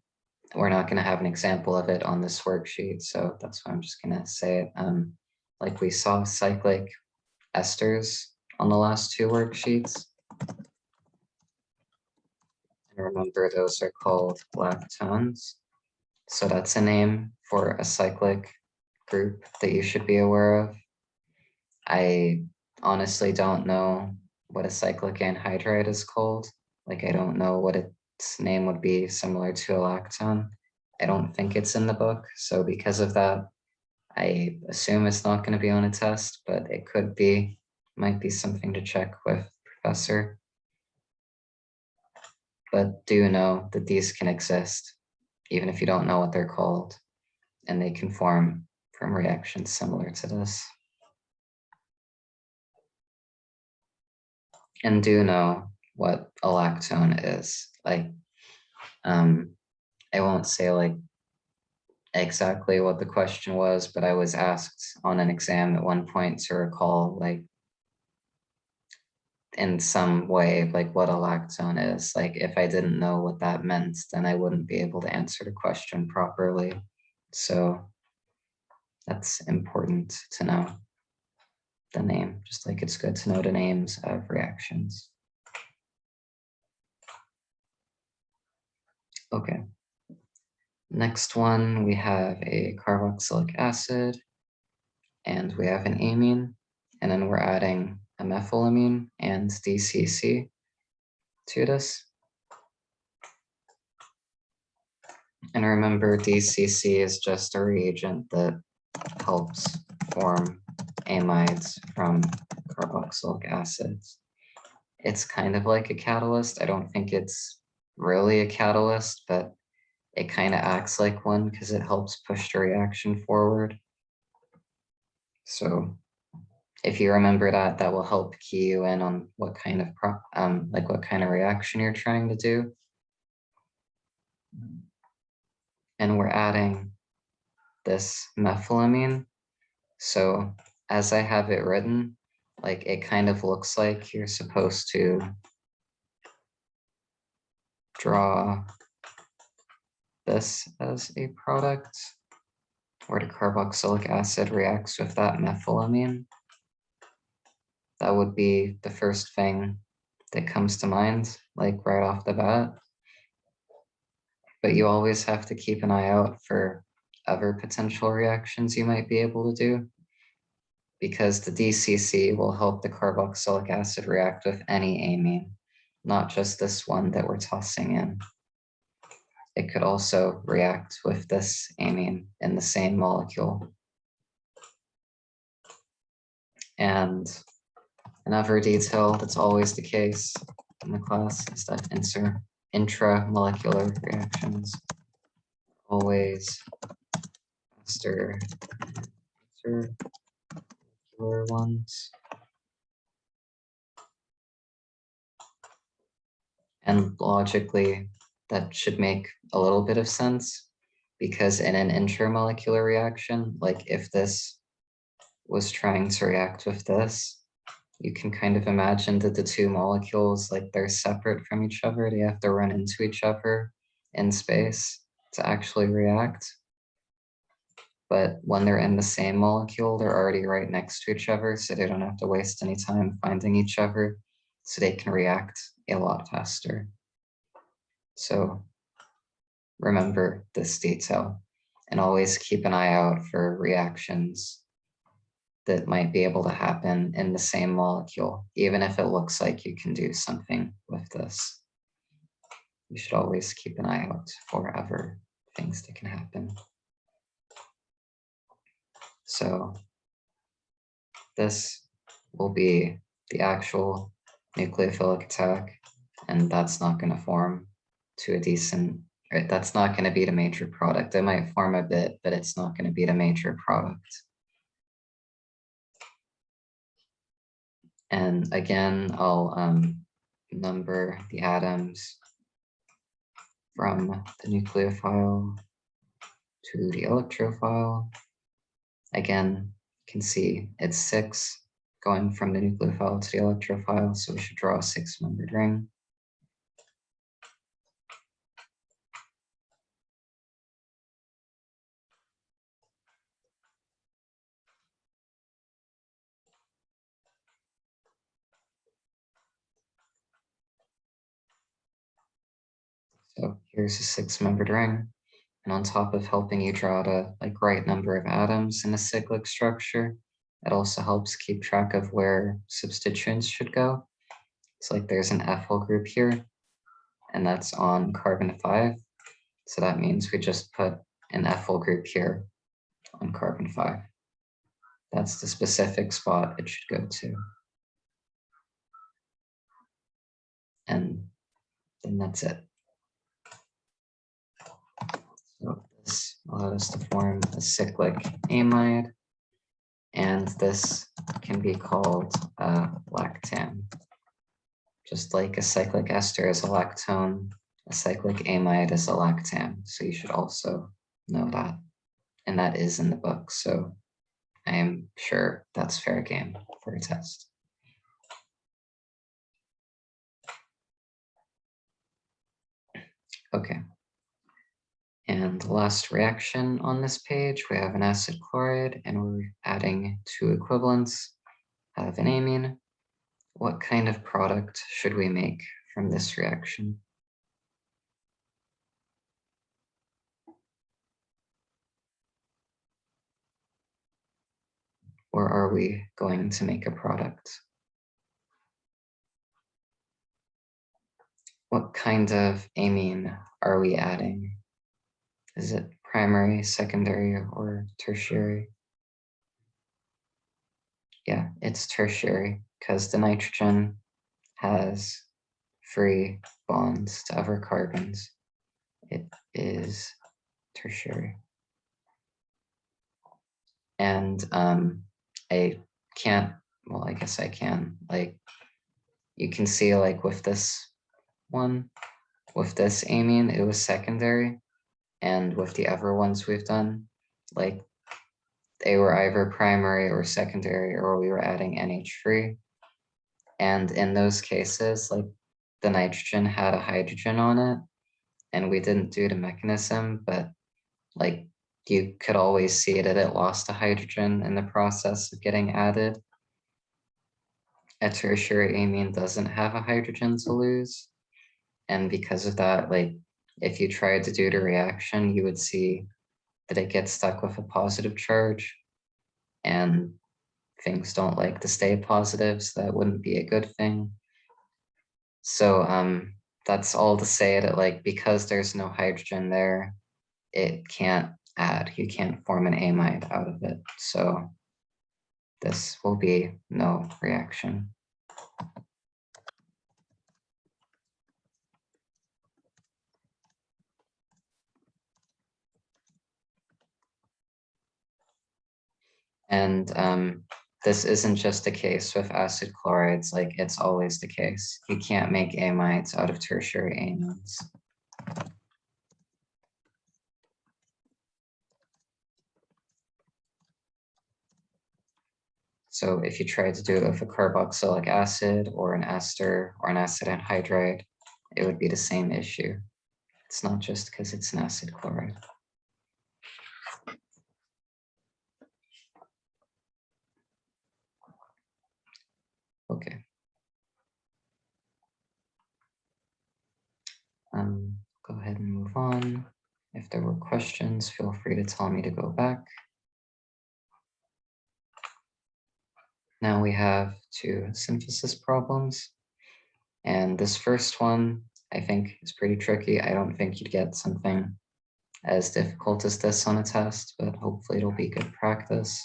we're not going to have an example of it on this worksheet, so that's why I'm just going to say it. Like we saw cyclic esters on the last 2 worksheets. And remember, those are called lactones. So that's a name for a cyclic group that you should be aware of. I honestly don't know what a cyclic anhydride is called. Like, I don't know what its name would be similar to a lactone. I don't think it's in the book. So because of that, I assume it's not going to be on a test, but it could be. Might be something to check with professor. But do know that these can exist, even if you don't know what they're called, and they can form from reactions similar to this. And do know what a lactone is. Like, I won't say like exactly what the question was, but I was asked on an exam at one point to recall like in some way like what a lactone is. Like if I didn't know what that meant, then I wouldn't be able to answer the question properly. So that's important to know the name, just like it's good to know the names of reactions. Okay. Next one, we have a carboxylic acid and we have an amine, and then we're adding a methylamine and DCC to this. And remember, DCC is just a reagent that helps form amides from carboxylic acids. It's kind of like a catalyst. I don't think it's really a catalyst, but it kind of acts like one because it helps push the reaction forward. So if you remember that, that will help key you in on what kind of what kind of reaction you're trying to do. And we're adding this methylamine. So as I have it written, like it kind of looks like you're supposed to draw this as a product where the carboxylic acid reacts with that methylamine. That would be the first thing that comes to mind, like right off the bat. But you always have to keep an eye out for other potential reactions you might be able to do, because the DCC will help the carboxylic acid react with any amine, not just this one that we're tossing in. It could also react with this amine in the same molecule. And another detail that's always the case in the class is that intramolecular reactions always faster than intermolecular ones. And logically, that should make a little bit of sense, because in an intermolecular reaction, like if this was trying to react with this, you can kind of imagine that the two molecules, like they're separate from each other. They have to run into each other in space to actually react. But when they're in the same molecule, they're already right next to each other, so they don't have to waste any time finding each other, so they can react a lot faster. So remember this detail, and always keep an eye out for reactions that might be able to happen in the same molecule, even if it looks like you can do something with this. You should always keep an eye out for other things that can happen. So this will be the actual nucleophilic attack, and that's not going to form to a decent, right? That's not going to be the major product. It might form a bit, but it's not going to be the major product. And again, I'll number the atoms from the nucleophile to the electrophile. Again, you can see it's 6 going from the nucleophile to the electrophile, so we should draw a 6-membered ring. So here's a 6-membered ring. And on top of helping you draw the right number of atoms in a cyclic structure, it also helps keep track of where substituents should go. It's like there's an ethyl group here, and that's on carbon 5. So that means we just put an ethyl group here on carbon 5. That's the specific spot it should go to. And then that's it. So this allowed us to form a cyclic amide, and this can be called a lactam. Just like a cyclic ester is a lactone, a cyclic amide is a lactam. So you should also know that. And that is in the book, so I am sure that's fair game for a test. Okay. And the last reaction on this page, we have an acid chloride, and we're adding 2 equivalents of an amine. What kind of product should we make from this reaction? Or are we going to make a product? What kind of amine are we adding? Is it primary, secondary, or tertiary? Yeah, it's tertiary because the nitrogen has free bonds to other carbons. It is tertiary. And I can't, well, I guess I can. You can see with this one, with this amine, it was secondary. And with the other ones we've done, they were either primary or secondary, or we were adding NH3. And in those cases, the nitrogen had a hydrogen on it, and we didn't do the mechanism, but you could always see that it lost a hydrogen in the process of getting added. A tertiary amine doesn't have a hydrogen to lose. And because of that, if you tried to do the reaction, you would see that it gets stuck with a positive charge, and things don't like to stay positive, so that wouldn't be a good thing. So that's all to say that because there's no hydrogen there, it can't add. You can't form an amide out of it. So this will be no reaction. And this isn't just a case with acid chlorides, like it's always the case. You can't make amides out of tertiary anions. So if you try to do it with a carboxylic acid or an ester or an acid anhydride, it would be the same issue. It's not just because it's an acid chloride. Okay. Go ahead and move on. If there were questions, feel free to tell me to go back. Now we have two synthesis problems. And this first one, I think, is pretty tricky. I don't think you'd get something as difficult as this on a test, but hopefully it'll be good practice.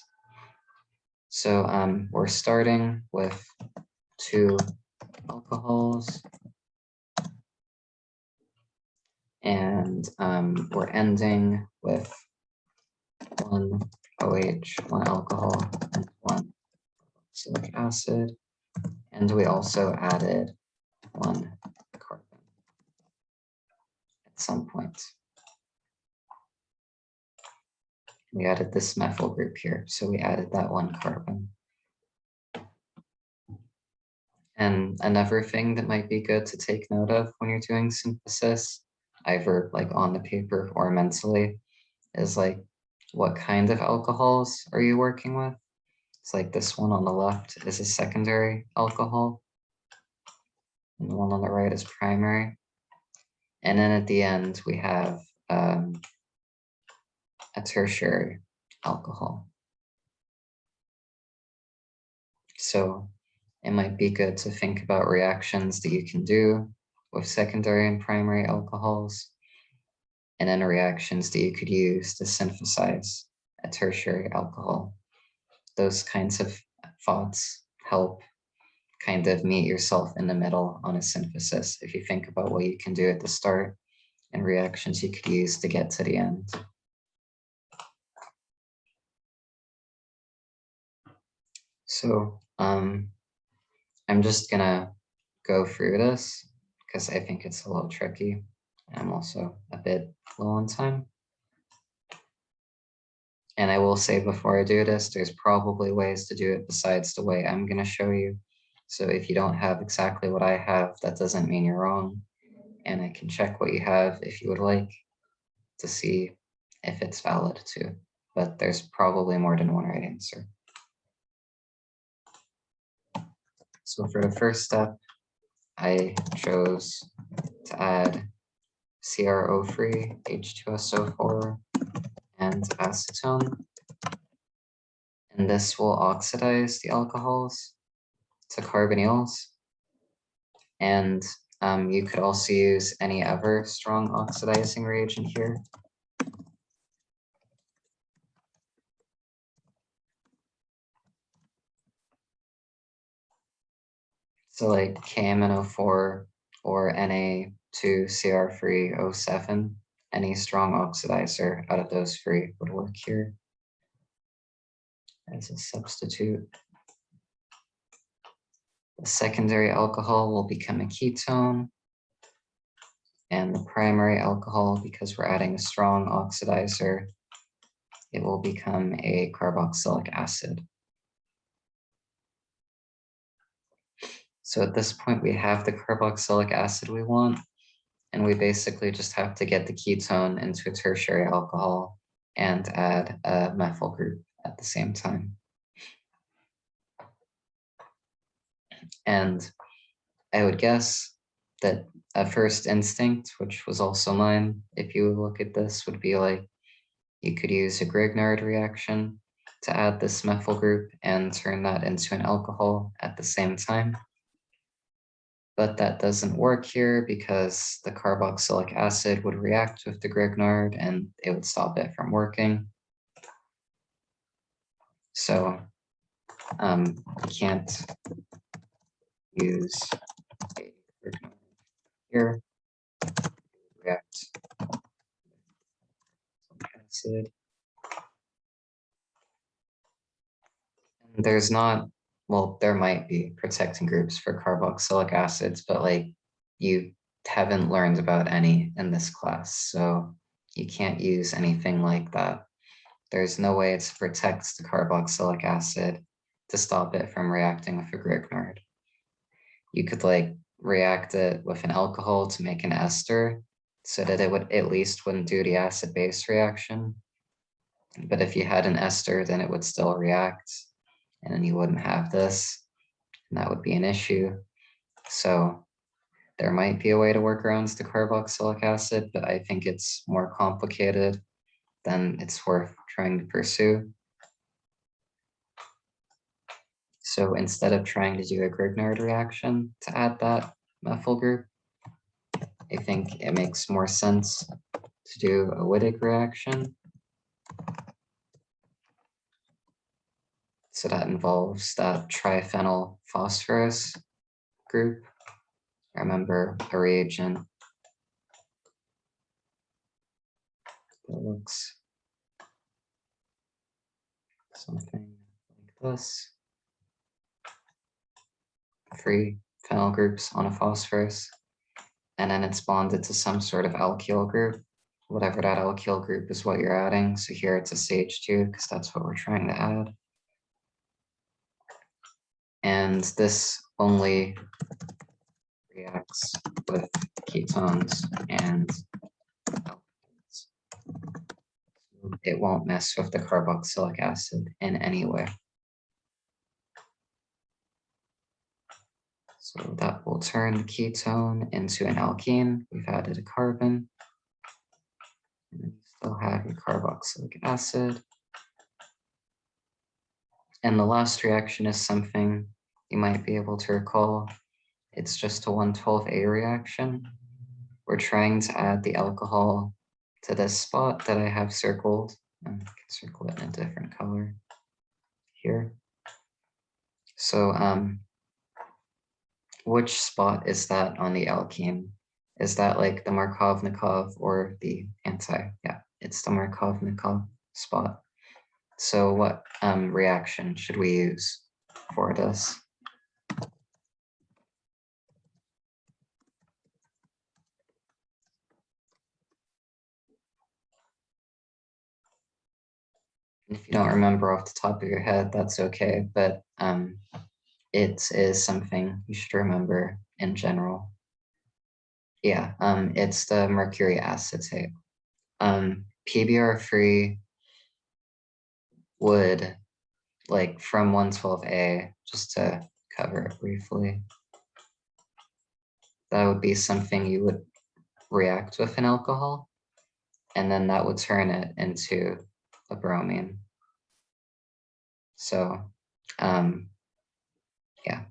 So we're starting with two alcohols, and we're ending with one OH, one alcohol, and one carboxylic acid. And we also added one carbon at some point. We added this methyl group here, so we added that one carbon. And another thing that might be good to take note of when you're doing synthesis, either like on the paper or mentally, is like, what kind of alcohols are you working with? It's like this one on the left is a secondary alcohol, and the one on the right is primary. And then at the end, we have a tertiary alcohol. So it might be good to think about reactions that you can do with secondary and primary alcohols, and then reactions that you could use to synthesize a tertiary alcohol. Those kinds of thoughts help kind of meet yourself in the middle on a synthesis if you think about what you can do at the start and reactions you could use to get to the end. So I'm just gonna go through this because I think it's a little tricky. I'm also a bit low on time. And I will say before I do this, there's probably ways to do it besides the way I'm gonna show you. So if you don't have exactly what I have, that doesn't mean you're wrong. And I can check what you have if you would like to see if it's valid too. But there's probably more than one right answer. So for the first step, I chose to add CrO3, H2SO4, and acetone. And this will oxidize the alcohols to carbonyls. And you could also use any other strong oxidizing reagent here. So like KMNO4 or Na2Cr3O7, any strong oxidizer out of those three would work here as a substitute. The secondary alcohol will become a ketone, and the primary alcohol, because we're adding a strong oxidizer, it will become a carboxylic acid. So at this point, we have the carboxylic acid we want, and we basically just have to get the ketone into a tertiary alcohol and add a methyl group at the same time. And I would guess that a first instinct, which was also mine, if you look at this, would be like, you could use a Grignard reaction to add this methyl group and turn that into an alcohol at the same time. But that doesn't work here because the carboxylic acid would react with the Grignard and it would stop it from working. So you can't use a Grignard here. React with acid. And There's not, well, there might be protecting groups for carboxylic acids, but like you haven't learned about any in this class, so you can't use anything like that. There's no way to protect the carboxylic acid to stop it from reacting with a Grignard. You could like react it with an alcohol to make an ester so that it would at least wouldn't do the acid-base reaction. But if you had an ester, then it would still react, and then you wouldn't have this, and that would be an issue. So there might be a way to work around the carboxylic acid, but I think it's more complicated than it's worth trying to pursue. So instead of trying to do a Grignard reaction to add that methyl group, I think it makes more sense to do a Wittig reaction. So that involves that triphenyl phosphorus group. Remember a reagent that looks something like this. 3 phenyl groups on a phosphorus, and then it's bonded to some sort of alkyl group. Whatever that alkyl group is what you're adding. So here it's a CH2 because that's what we're trying to add. And this only reacts with ketones and alkanes. So it won't mess with the carboxylic acid in any way. So that will turn the ketone into an alkene. We've added a carbon. And then you still have your carboxylic acid. And the last reaction is something you might be able to recall. It's just a 112A reaction. We're trying to add the alcohol to this spot that I have circled. I can circle it in a different color here. So which spot is that on the alkene? Is that like the Markovnikov or the anti? Yeah, it's the Markovnikov spot. So what reaction should we use for this? If you don't remember off the top of your head, that's okay, but it is something you should remember in general. Yeah, it's the mercury acetate. PBr3 would, like from 112A, just to cover it briefly, that would be something you would react with an alcohol, and then that would turn it into a bromine. So, yeah.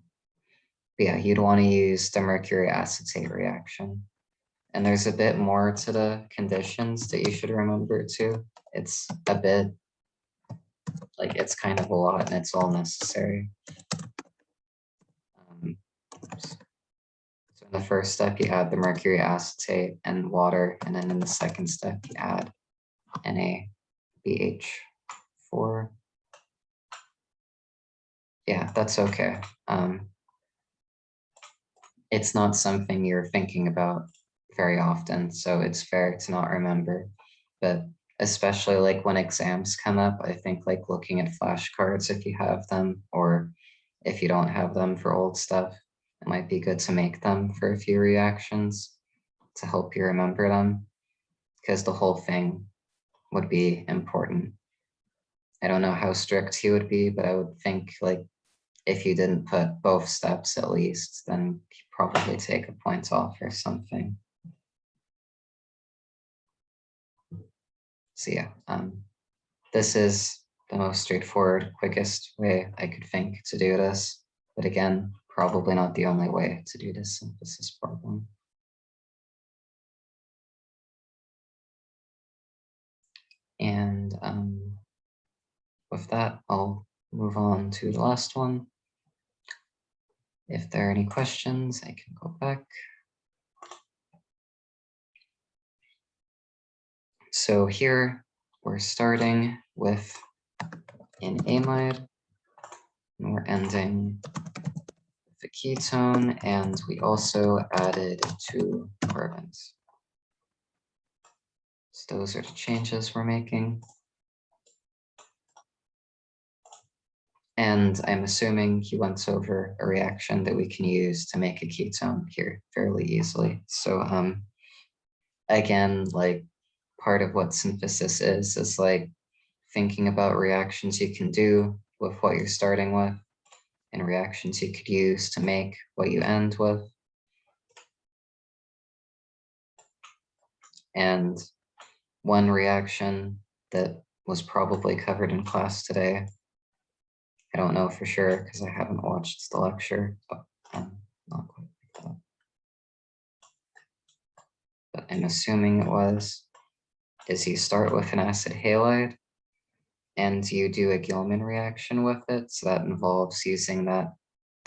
But yeah, you'd want to use the mercury acetate reaction. And there's a bit more to the conditions that you should remember too. It's a bit, like it's kind of a lot and it's all necessary. So in the first step, you add the mercury acetate and water, and then in the second step, you add NaBH4. Yeah, that's okay. It's not something you're thinking about very often, so it's fair to not remember. But especially like when exams come up, I think like looking at flashcards if you have them, or if you don't have them for old stuff, it might be good to make them for a few reactions to help you remember them, because the whole thing would be important. I don't know how strict he would be, but I would think like if you didn't put both steps at least, then you'd probably take a point off or something. So yeah, this is the most straightforward, quickest way I could think to do this. But again, probably not the only way to do this synthesis problem. And with that, I'll move on to the last one. If there are any questions, I can go back. So here we're starting with an amide. And we're ending with a ketone, and we also added 2 carbons. So those are the changes we're making. And I'm assuming he went over a reaction that we can use to make a ketone here fairly easily. So again, like part of what synthesis is like thinking about reactions you can do with what you're starting with and reactions you could use to make what you end with. And one reaction that was probably covered in class today, I don't know for sure because I haven't watched the lecture, but not quite like that. But I'm assuming it was, is you start with an acid halide and you do a Gilman reaction with it. So that involves using that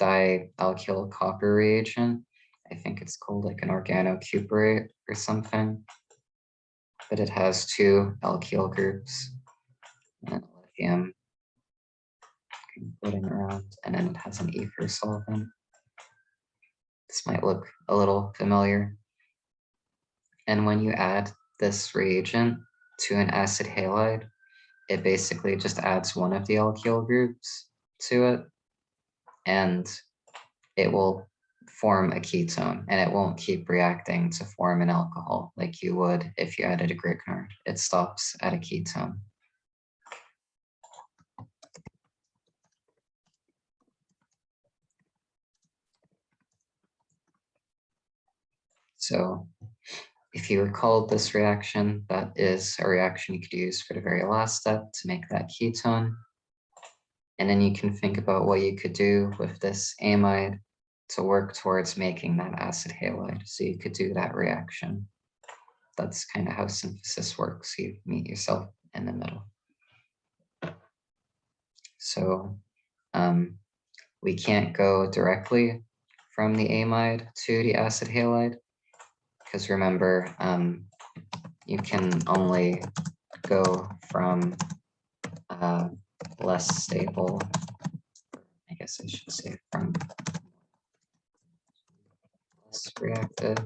dialkyl copper reagent. I think it's called like an organocuprate or something. But it has 2 alkyl groups and lithium floating around, and then it has an ether solvent. This might look a little familiar. And when you add this reagent to an acid halide, it basically just adds one of the alkyl groups to it, and it will form a ketone, and it won't keep reacting to form an alcohol like you would if you added a Grignard. It stops at a ketone. So if you recall this reaction, that is a reaction you could use for the very last step to make that ketone. And then you can think about what you could do with this amide to work towards making that acid halide. So you could do that reaction. That's kind of how synthesis works. You meet yourself in the middle. So we can't go directly from the amide to the acid halide, because remember, you can only go from less stable, I guess I should say from less reactive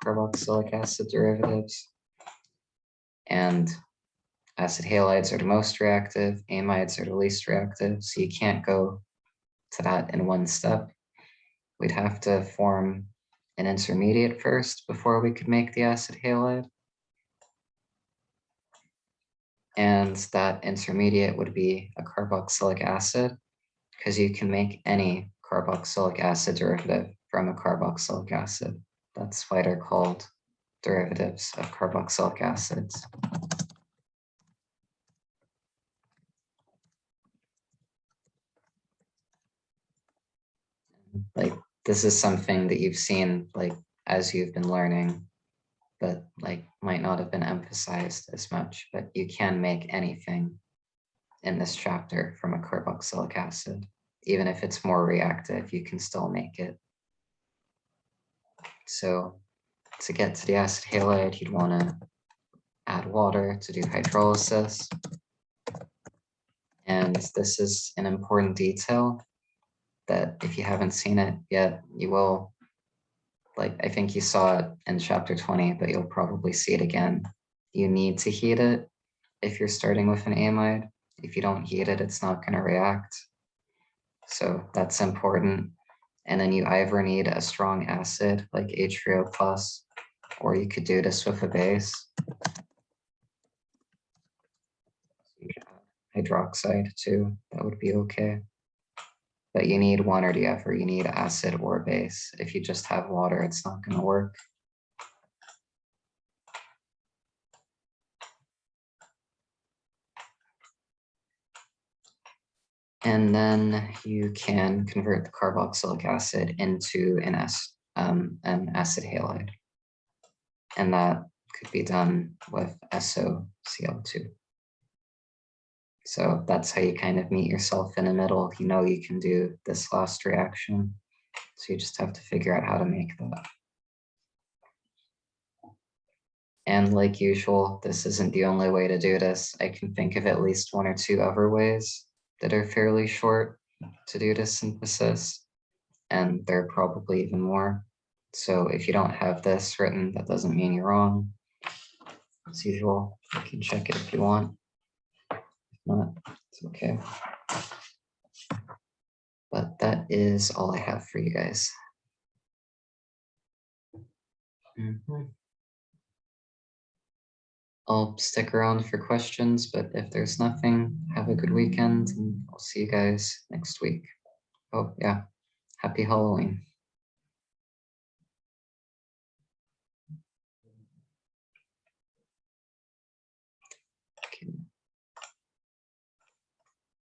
carboxylic acid derivatives. And acid halides are the most reactive, amides are the least reactive, so you can't go to that in one step. We'd have to form an intermediate first before we could make the acid halide. And that intermediate would be a carboxylic acid, because you can make any carboxylic acid derivative from a carboxylic acid. That's why they're called derivatives of carboxylic acids. Like, this is something that you've seen, like, as you've been learning, but like might not have been emphasized as much, but you can make anything in this chapter from a carboxylic acid. Even if it's more reactive, you can still make it. So to get to the acid halide, you'd want to add water to do hydrolysis. And this is an important detail that if you haven't seen it yet, you will. Like, I think you saw it in chapter 20, but you'll probably see it again. You need to heat it if you're starting with an amide. If you don't heat it, it's not going to react. So that's important. And then you either need a strong acid like H3O+, or you could do this with a base. Hydroxide too, that would be okay. But you need one or the other. You need acid or base. If you just have water, it's not going to work. And then you can convert the carboxylic acid into an acid halide. And that could be done with SOCl2. So that's how you kind of meet yourself in the middle. You know you can do this last reaction. So you just have to figure out how to make that. And like usual, this isn't the only way to do this. I can think of at least 1 or 2 other ways that are fairly short. to do this synthesis, and there are probably even more. So if you don't have this written, that doesn't mean you're wrong. As usual, you can check it if you want. If not, it's okay. But that is all I have for you guys. I'll stick around for questions, but if there's nothing, have a good weekend, and I'll see you guys next week. Oh, yeah. Happy Halloween.